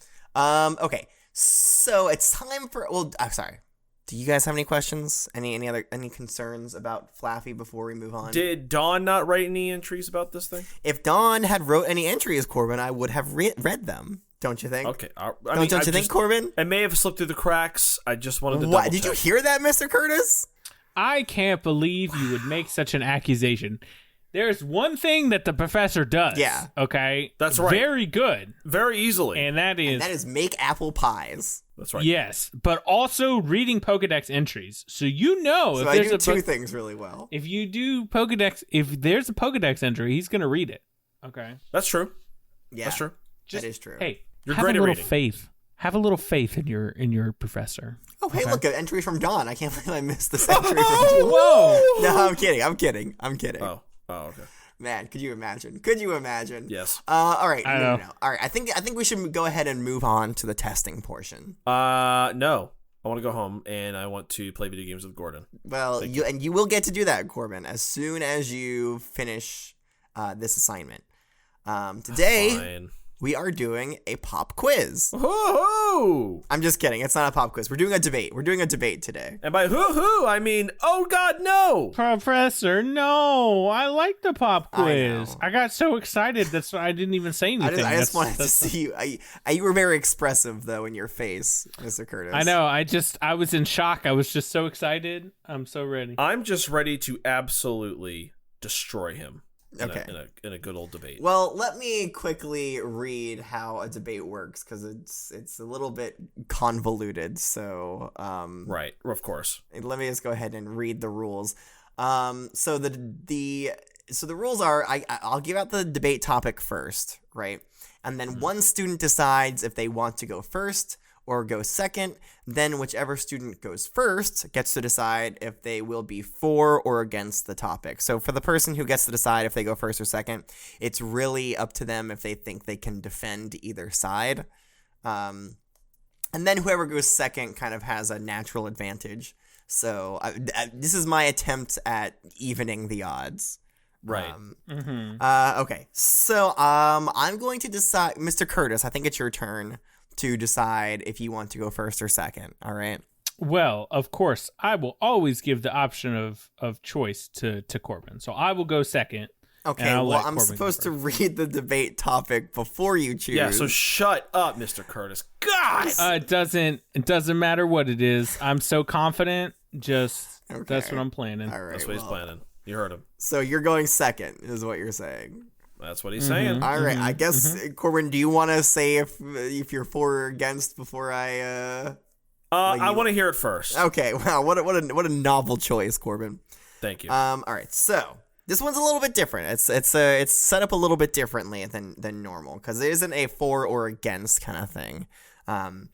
Okay. So it's time for... Well, I'm sorry. Do you guys have any questions? Any concerns about Flaaffy before we move on? Did Dawn not write any entries about this thing? If Dawn had wrote any entries, Corbin, I would have read them. Don't you think? Okay. Don't you think, Corbin? It may have slipped through the cracks. I just wanted to What? Did you hear that, Mr. Curtis? I can't believe you would make such an accusation. There's one thing that the professor does. Yeah. Okay? That's right. Very good. Very easily. And that is make apple pies. That's right. Yes, but also reading Pokedex entries. So so I do two things really well. If you do Pokedex, if there's a Pokedex entry, he's going to read it. Okay? That's true. Yeah. That's true. That is true. Hey, You're have great a at little reading. faith. Have a little faith in your professor. Oh, hey, Okay. look, an entry from Dawn. I can't believe I missed this entry from Dawn. Whoa! No, I'm kidding. Oh, okay. Man, could you imagine? Yes. All right. I know. No. All right. I think we should go ahead and move on to the testing portion. No. I want to go home and I want to play video games with Gordon. Well, you will get to do that, Corbin, as soon as you finish this assignment. Today Fine. we are doing a pop quiz. Hoo-hoo! I'm just kidding. It's not a pop quiz. We're doing a debate. We're doing a debate today. And by hoo-hoo, I mean, oh God, no! Professor, no. I like the pop quiz. know. I got so excited that's why I didn't even say anything. I just wanted to see you. You were very expressive, though, in your face, Mr. Curtis. I know. I was in shock. I was just so excited. I'm so ready. I'm just ready to absolutely destroy him. in a good old debate. Well, let me quickly read how a debate works because it's a little bit convoluted. So right, of course. Let me just go ahead and read the rules. So the rules are I'll give out the debate topic first, right? And then one student decides if they want to go first or go second. Then whichever student goes first gets to decide if they will be for or against the topic. So for the person who gets to decide if they go first or second, it's really up to them if they think they can defend either side. And then whoever goes second kind of has a natural advantage. So this is my attempt at evening the odds. Right. Okay. So I'm going to decide, Mr. Curtis, I think it's your turn to decide if you want to go first or second. All right. Well, of course, I will always give the option of choice to Corbin. So I will go second. Okay, well, I'm supposed to read the debate topic before you choose. Yeah, so shut up, Mr. Curtis. God! It doesn't matter what it is. I'm so confident. Just that's what I'm planning. All right, that's what he's planning. You heard him. So you're going second, is what you're saying. That's what he's saying. All right, I guess Corbin, do you want to say if you're for or against before I? I want to hear it first. Okay, wow, what a novel choice, Corbin. Thank you. All right, so this one's a little bit different. It's set up a little bit differently than normal because it isn't a for or against kind of thing.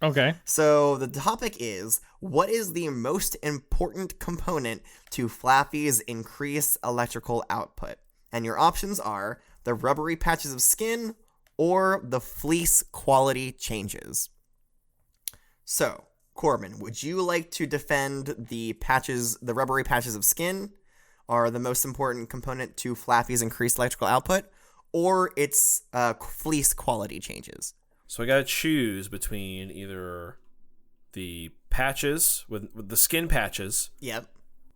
Okay. So the topic is, what is the most important component to Flaaffy's increased electrical output? And your options are the rubbery patches of skin or the fleece quality changes. So, Corbin, would you like to defend the rubbery patches of skin are the most important component to Flaaffy's increased electrical output, or its fleece quality changes? So I gotta choose between either the patches with the skin patches, yep,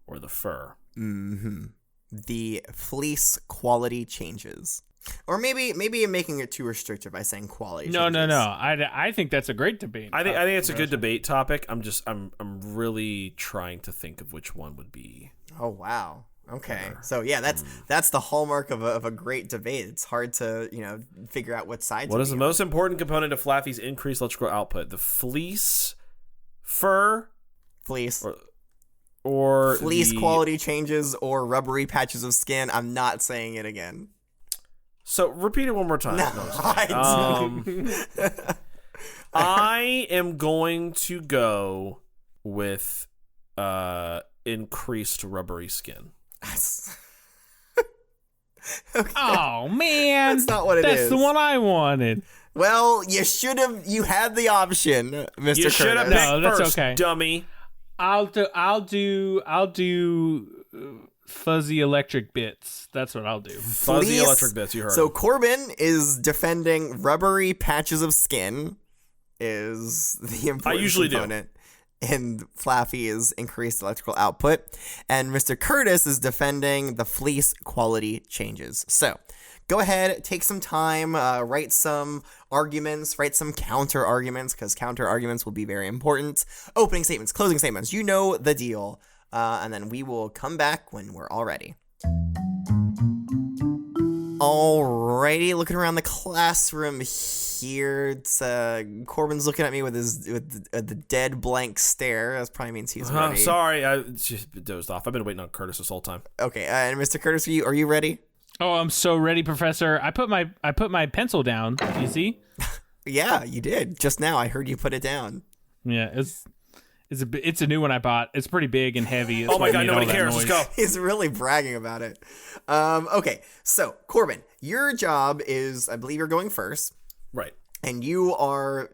or the fur. Mm-hmm. The fleece quality changes, or maybe I'm making it too restrictive by saying quality. No. changes. I think that's a great debate. I think it's a good debate topic. I'm really trying to think of which one would be. Oh wow. Okay, so yeah, that's the hallmark of a great debate. It's hard to figure out what side. What is the most important component of Flaaffy's increased electrical output? The fleece, fur, fleece, or fleece quality changes, or rubbery patches of skin. I'm not saying it again. So repeat it one more time. No, I am going to go with increased rubbery skin. Okay. Oh man, that's not what it is. That's the one I wanted. Well, you should have. You had the option, Mr. You should have picked that's first, okay. Dummy. I'll do fuzzy electric bits. That's what I'll do. Fuzzy electric bits. You heard. So Corbin is defending rubbery patches of skin. Is the important component in Flaaffy's increased electrical output, and Mr. Curtis is defending the fleece quality changes. So go ahead, take some time, write some arguments, write some counter arguments, because counter arguments will be very important. Opening statements, closing statements, you know the deal. And then we will come back when we're all ready. Alrighty, looking around the classroom here, it's Corbin's looking at me with the dead blank stare. That probably means he's ready. Sorry, I just dozed off. I've been waiting on Curtis this whole time. Okay, and Mr. Curtis, are you ready? Oh, I'm so ready, Professor. I put my pencil down. You see? Yeah, you did. Just now, I heard you put it down. Yeah, it's a new one I bought. It's pretty big and heavy. Oh my god, nobody cares. Let's go. He's really bragging about it. Okay, so Corbin, your job is, I believe you're going first. Right. And you are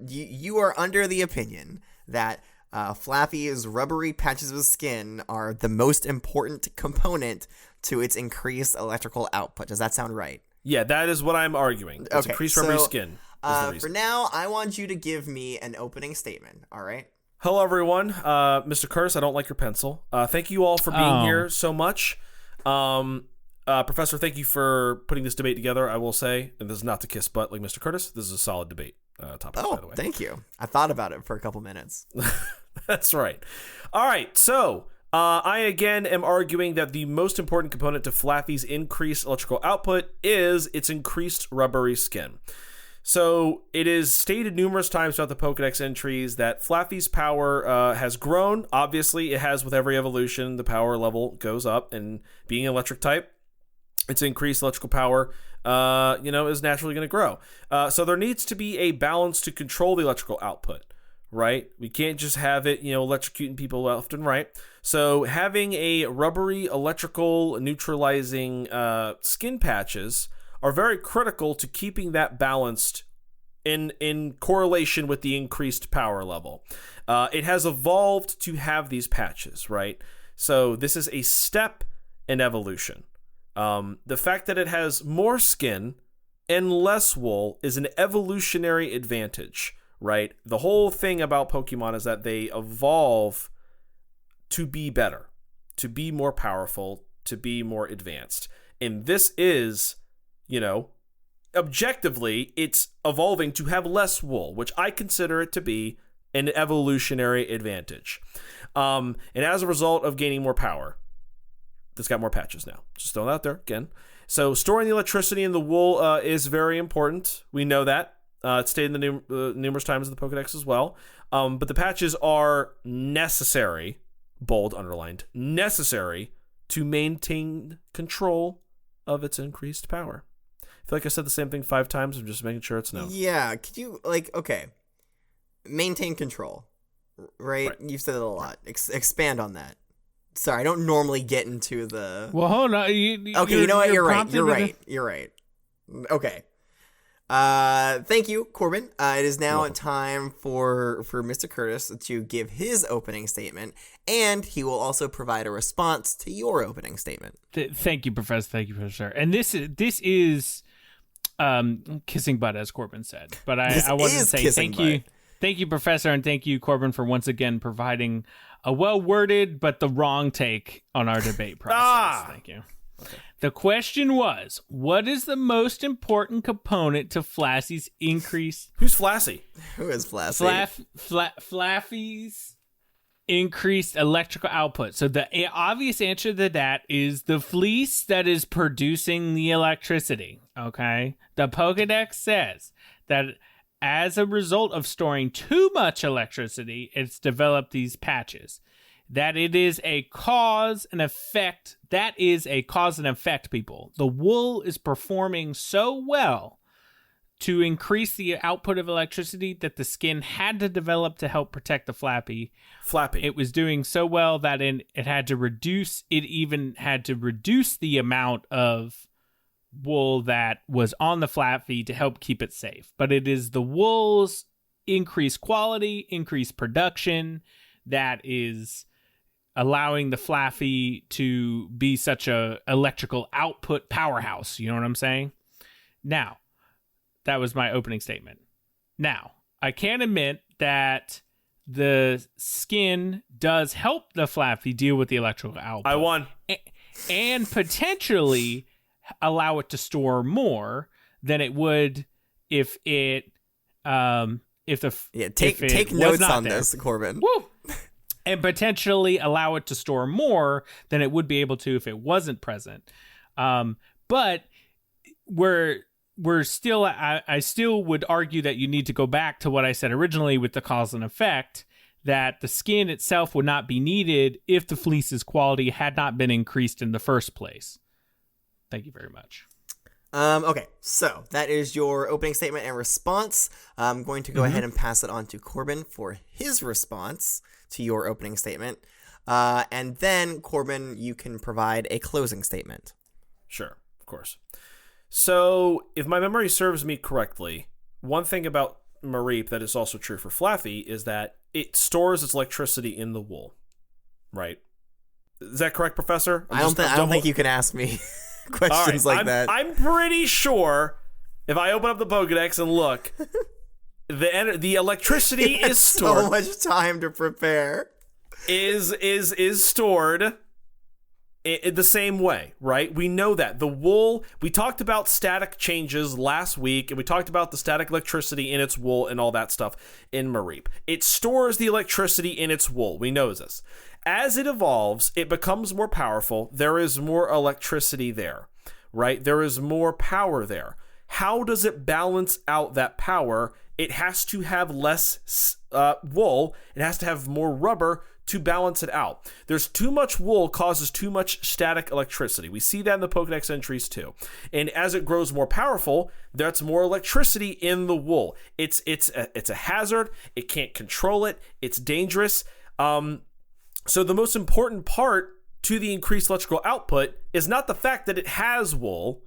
under the opinion that Flaaffy's rubbery patches of skin are the most important component to its increased electrical output. Does that sound right? Yeah, that is what I'm arguing. It's okay, increased rubbery skin. For now, I want you to give me an opening statement, all right? Hello, everyone. Mr. Curtis, I don't like your pencil. Thank you all for being here so much. Professor, thank you for putting this debate together, I will say. And this is not to kiss butt like Mr. Curtis. This is a solid debate topic, by the way. Thank you. I thought about it for a couple minutes. That's right. All right, so I again am arguing that the most important component to Flaaffy's increased electrical output is its increased rubbery skin. So it is stated numerous times throughout the Pokedex entries that Flaaffy's power has grown. Obviously, it has with every evolution. The power level goes up, and being an electric type, its increased electrical power, is naturally going to grow. So there needs to be a balance to control the electrical output, right? We can't just have it, electrocuting people left and right. So having a rubbery electrical neutralizing skin patches are very critical to keeping that balanced in correlation with the increased power level. It has evolved to have these patches, right? So this is a step in evolution. The fact that it has more skin and less wool is an evolutionary advantage, right? The whole thing about Pokemon is that they evolve to be better, to be more powerful, to be more advanced. And this is, objectively, it's evolving to have less wool, which I consider it to be an evolutionary advantage. And as a result of gaining more power, it's got more patches now. Just throwing it out there again. So storing the electricity in the wool is very important. We know that. It's stated in the numerous times in the Pokedex as well. But the patches are necessary, bold, underlined, necessary to maintain control of its increased power. I feel like I said the same thing 5 times. I'm just making sure it's no. Yeah, could you, maintain control, right? You've said it a lot. Expand on that. Sorry, I don't normally get into the... Well, hold on. Okay, you know what? You're right. Okay. Thank you, Corbin. It is now time for Mr. Curtis to give his opening statement, and he will also provide a response to your opening statement. Thank you, Professor. Thank you, Professor. And this is kissing butt, as Corbin said. But I wanted to say thank you, Professor, and thank you, Corbin, for once again providing a well-worded but the wrong take on our debate process. Thank you. Okay. The question was, what is the most important component to Flaaffy's increase? Who's Flaaffy? Who is Flaaffy? Flaaffy's increased electrical output. So the obvious answer to that is the fleece that is producing the electricity. Okay? The Pokedex says that as a result of storing too much electricity, it's developed these patches. That it is a cause and effect. That is a cause and effect, people. The wool is performing so well to increase the output of electricity that the skin had to develop to help protect the Flaaffy. It was doing so well that it even had to reduce the amount of wool that was on the Flaaffy to help keep it safe. But it is the wool's increased quality, increased production that is allowing the Flaaffy to be such a electrical output powerhouse. You know what I'm saying? Now, that was my opening statement. Now, I can admit that the skin does help the Flaaffy deal with the electrical output. I won. And potentially allow it to store more than it would if it take notes on this, Corbin. Woo! And potentially allow it to store more than it would be able to if it wasn't present. But we're still, I still would argue that you need to go back to what I said originally with the cause and effect, that the skin itself would not be needed if the fleece's quality had not been increased in the first place. Thank you very much. Okay, so that is your opening statement and response. I'm going to go ahead and pass it on to Corbin for his response to your opening statement. And then, Corbin, you can provide a closing statement. Sure, of course. So, if my memory serves me correctly, one thing about Mareep that is also true for Flaaffy is that it stores its electricity in the wool, right? Is that correct, Professor? I don't think you can ask me questions that. I'm pretty sure if I open up the Pokedex and look, the electricity is stored. So much time to prepare. Is stored the same way, right? We know that. The wool, we talked about static changes last week, and we talked about the static electricity in its wool and all that stuff in Mareep. It stores the electricity in its wool. We know this. As it evolves, it becomes more powerful. There is more electricity there, right? There is more power there. How does it balance out that power? It has to have less wool. It has to have more rubber to balance it out. There's too much wool causes too much static electricity. We see that in the Pokedex entries too. And as it grows more powerful, that's more electricity in the wool. It's a hazard. It can't control it. It's dangerous. So the most important part to the increased electrical output is not the fact that it has wool.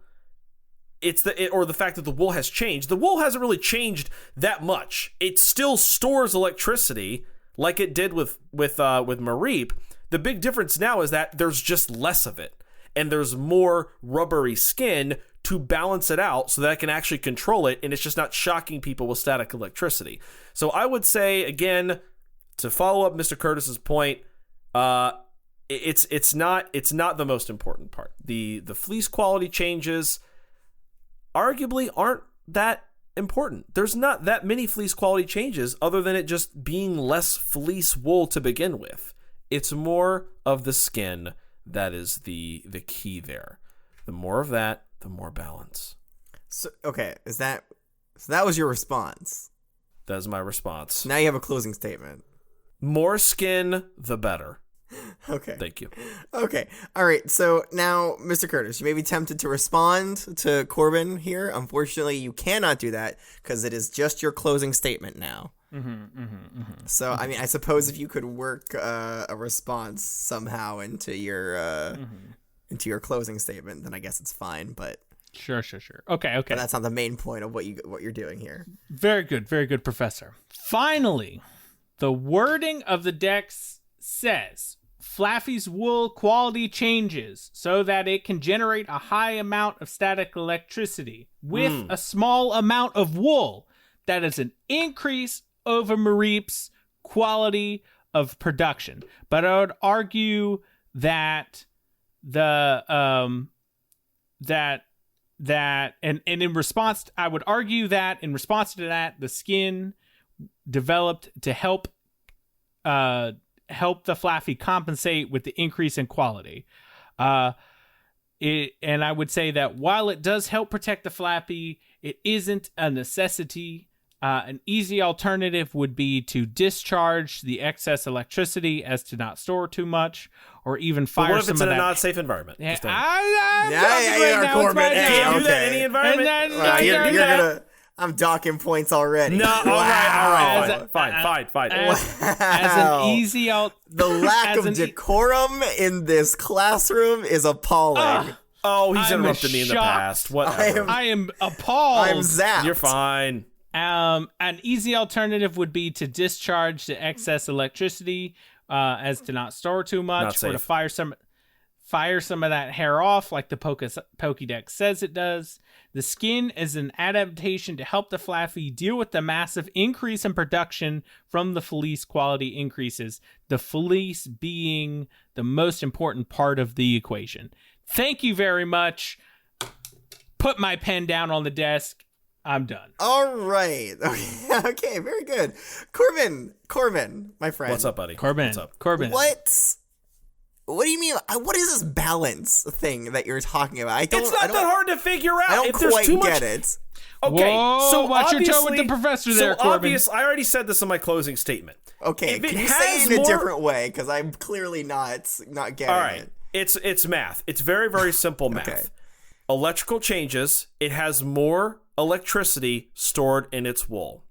It's the fact that the wool has changed. The wool hasn't really changed that much. It still stores electricity like it did with Mareep. The big difference now is that there's just less of it, and there's more rubbery skin to balance it out so that it can actually control it, and it's just not shocking people with static electricity. So I would say, again, to follow up Mr. Curtis's point, it's not the most important part. The fleece quality changes arguably aren't that important. There's not that many fleece quality changes other than it just being less fleece wool to begin with. It's more of the skin that is the key there. The more of that, the more balance. So that was your response? That is my response. Now you have a closing statement. More skin, the better. Okay. Thank you. Okay. All right. So now, Mr. Curtis, you may be tempted to respond to Corbin here. Unfortunately, you cannot do that because it is just your closing statement now. So, I mean, I suppose if you could work a response somehow into your closing statement, then I guess it's fine. But sure. Okay. But that's not the main point of what you're doing here. Very good, Professor. Finally, the wording of the Dex says Flaaffy's wool quality changes so that it can generate a high amount of static electricity with a small amount of wool. That is an increase over Mareep's quality of production. But I would argue that in response to that, the skin developed to help the Flaaffy compensate with the increase in quality. And I would say that while it does help protect the Flaaffy, it isn't a necessity. An easy alternative would be to discharge the excess electricity as to not store too much, or even fire what if some it's of in that. a not safe environment? Yeah, Corbin. Can't do that in any environment. I'm docking points already. No, all right. Fine. As an easy the lack of decorum in this classroom is appalling. He's interrupted me in the past. Whatever. I am appalled. I'm zapped. You're fine. An easy alternative would be to discharge the excess electricity as to not store too much, or to fire some of that hair off like the Pokédex says it does. The skin is an adaptation to help the Flaaffy deal with the massive increase in production from the fleece quality increases, the fleece being the most important part of the equation. Thank you very much. Put my pen down on the desk. I'm done. All right. Okay, very good. Corbin, my friend. What's up, buddy? Corbin. What's up? Corbin. What do you mean? What is this balance thing that you're talking about? It's not that hard to figure out. I don't quite get it. Okay, so watch your toe with the professor there, Corbin. I already said this in my closing statement. Okay, can you say it in a different way? Because I'm clearly not getting all right. it. It's math. It's very, very simple math. Okay. Electrical changes. It has more electricity stored in its wool.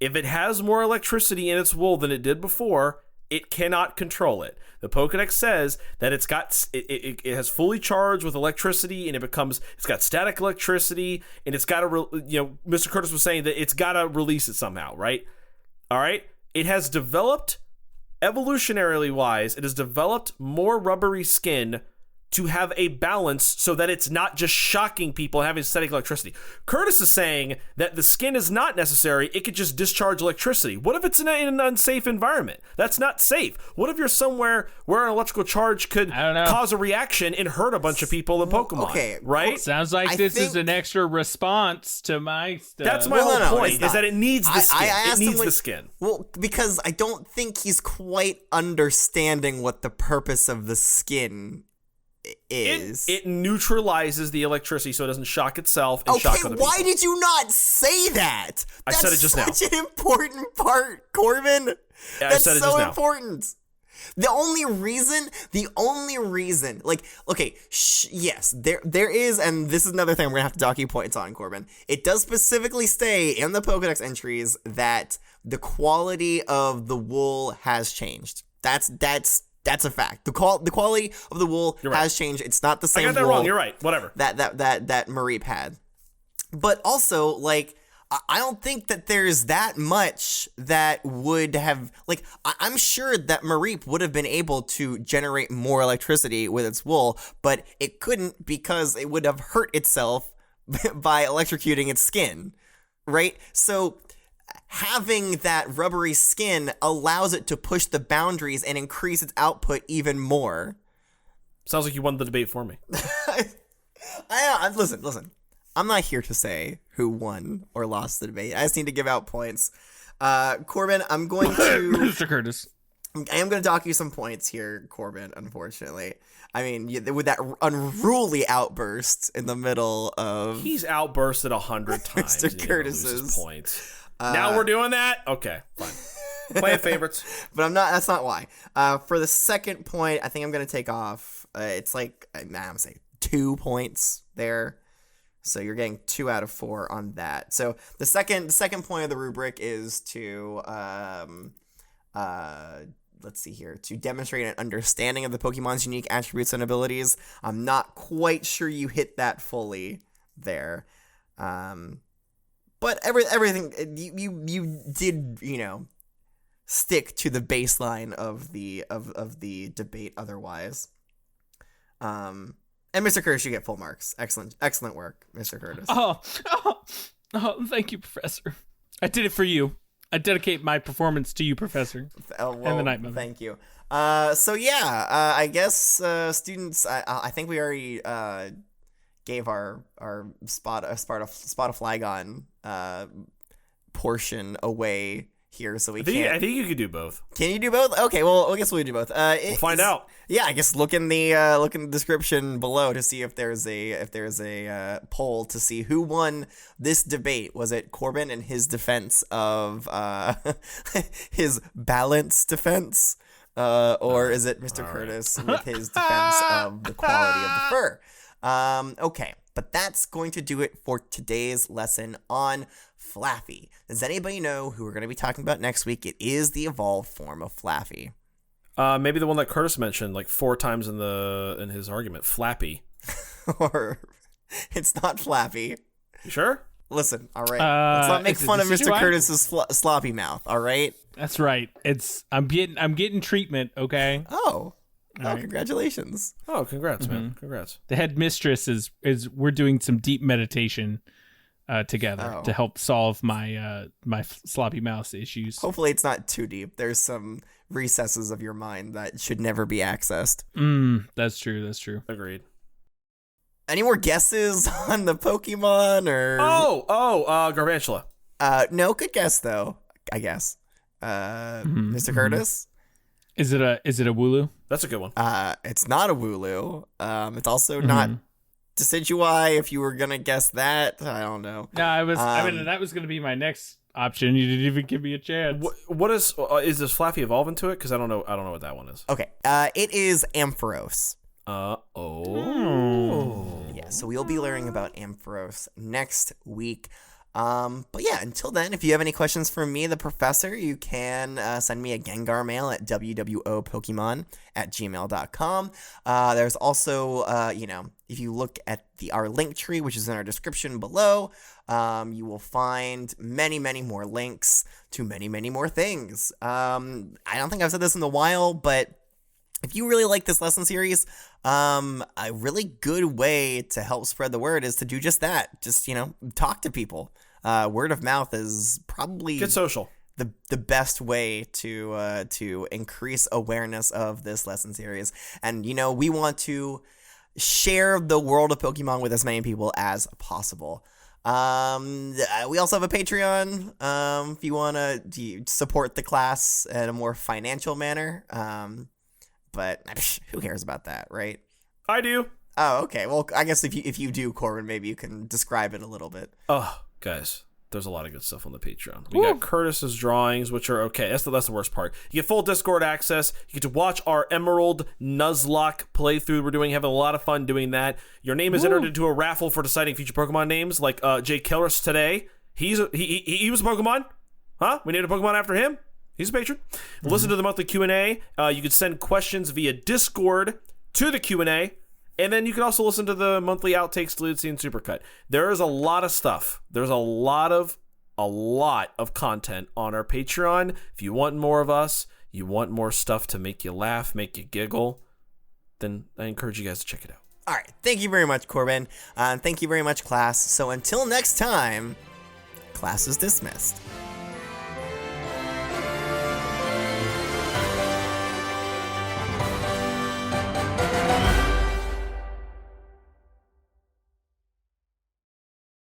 If it has more electricity in its wool than it did before, it cannot control it. The Pokédex says that it has fully charged with electricity, and it's got static electricity, and it's got to, Mr. Curtis was saying that it's got to release it somehow, right? All right. It has developed, evolutionarily wise, it has developed more rubbery skin to have a balance so that it's not just shocking people and having static electricity. Curtis is saying that the skin is not necessary. It could just discharge electricity. What if it's in an unsafe environment? That's not safe. What if you're somewhere where an electrical charge could cause a reaction and hurt a bunch of people in Pokemon? Okay, right? Sounds like this is an extra response to my stuff. That's my whole point, is that it needs the skin. It needs the skin. Well, because I don't think he's quite understanding what the purpose of the skin is. It neutralizes the electricity so it doesn't shock itself and shock other people. Why did you not say that? I said it just now. That's such an important part, Corbin. Yeah, I said it just now. That's so important. The only reason, like, okay, yes, there is, and this is another thing we're gonna have to dock you points on, Corbin. It does specifically say in the Pokedex entries that the quality of the wool has changed. That's a fact. The quality of the wool has changed. It's not the same wool. I got that wrong. You're right. Whatever. That Mareep had. But also, like, I don't think that there's that much that would have, like, I'm sure that Mareep would have been able to generate more electricity with its wool, but it couldn't because it would have hurt itself by electrocuting its skin, right? So having that rubbery skin allows it to push the boundaries and increase its output even more. Sounds like you won the debate for me. Listen. I'm not here to say who won or lost the debate. I just need to give out points. Corbin, I'm going to... Mr. Curtis. I am going to dock you some points here, Corbin, unfortunately. I mean, with that unruly outburst in the middle of... He's outbursted 100 times. Mr. Curtis's points. Now we're doing that? Okay, fine. Playing favorites. But that's not why. For the second point, I think I'm going to take off... it's like, I'm going to say 2 points there. So you're getting 2 out of 4 on that. So the second point of the rubric is to let's see here, to demonstrate an understanding of the Pokemon's unique attributes and abilities. I'm not quite sure you hit that fully there. But everything you did, stick to the baseline of the debate otherwise. And Mr. Curtis, you get full marks. Excellent work, Mr. Curtis. Oh, thank you, Professor. I did it for you. I dedicate my performance to you, Professor. And the Night Mother. Thank you. I guess students. I think we already gave our spot a Flygon portion away here, so I think you could do both. Can you do both? Okay, well, I guess we'll do both. We'll find out. Yeah, I guess look in the description below to see if there's a poll to see who won this debate. Was it Corbin and his defense of his balanced defense, or is it Mr. Curtis with his defense of the quality of the fur? Okay. But that's going to do it for today's lesson on Flaaffy. Does anybody know who we're going to be talking about next week? It is the evolved form of Flaaffy. Maybe the one that Curtis mentioned like 4 times in his argument, Flappy. Or it's not Flappy. You sure? Listen, all right. Let's not make fun of Mr. Curtis's sloppy mouth. All right. That's right. I'm getting treatment. Okay. Oh. Right. Congratulations. Oh, congrats, man. Congrats. The head mistress is we're doing some deep meditation together to help solve my my sloppy mouth issues. Hopefully it's not too deep. There's some recesses of your mind that should never be accessed. That's true. Agreed. Any more guesses on the Pokemon or Garvantula. No, good guess though, I guess. Mr. Curtis? Is it a Wooloo? That's a good one. It's not a Wooloo. It's also not Decidueye. If you were gonna guess that, I don't know. No, I was. That was gonna be my next option. You didn't even give me a chance. What is this Flaaffy evolve into it? Because I don't know what that one is. Okay. It is Ampharos. Yeah. So we'll be learning about Ampharos next week. But yeah, until then, if you have any questions for me, the professor, you can send me a Gengar mail at wwopokemon@gmail.com. There's also, if you look at our link tree, which is in our description below, you will find many, many more links to many, many more things. I don't think I've said this in a while, but if you really like this lesson series, a really good way to help spread the word is to do just that. Just, talk to people. Word of mouth is probably get social. The best way to increase awareness of this lesson series. And, we want to share the world of Pokemon with as many people as possible. We also have a Patreon if you want to support the class in a more financial manner. But who cares about that, right? I do. Oh, okay. Well, I guess if you do, Corbin, maybe you can describe it a little bit. Oh, guys, there's a lot of good stuff on the Patreon. We got Curtis's drawings, which are okay. That's the worst part. You get full Discord access. You get to watch our Emerald Nuzlocke playthrough we're doing. Having a lot of fun doing that. Your name is entered into a raffle for deciding future Pokemon names, like Jay Kelris today. He was a Pokemon. Huh? We named a Pokemon after him. He's a patron. Listen to the monthly Q&A. You could send questions via Discord to the Q&A. And then you can also listen to the monthly outtakes, deleted scene, supercut. There is a lot of stuff. There's a lot of content on our Patreon. If you want more of us, you want more stuff to make you laugh, make you giggle, then I encourage you guys to check it out. All right. Thank you very much, Corbin. Thank you very much, class. So until next time, class is dismissed.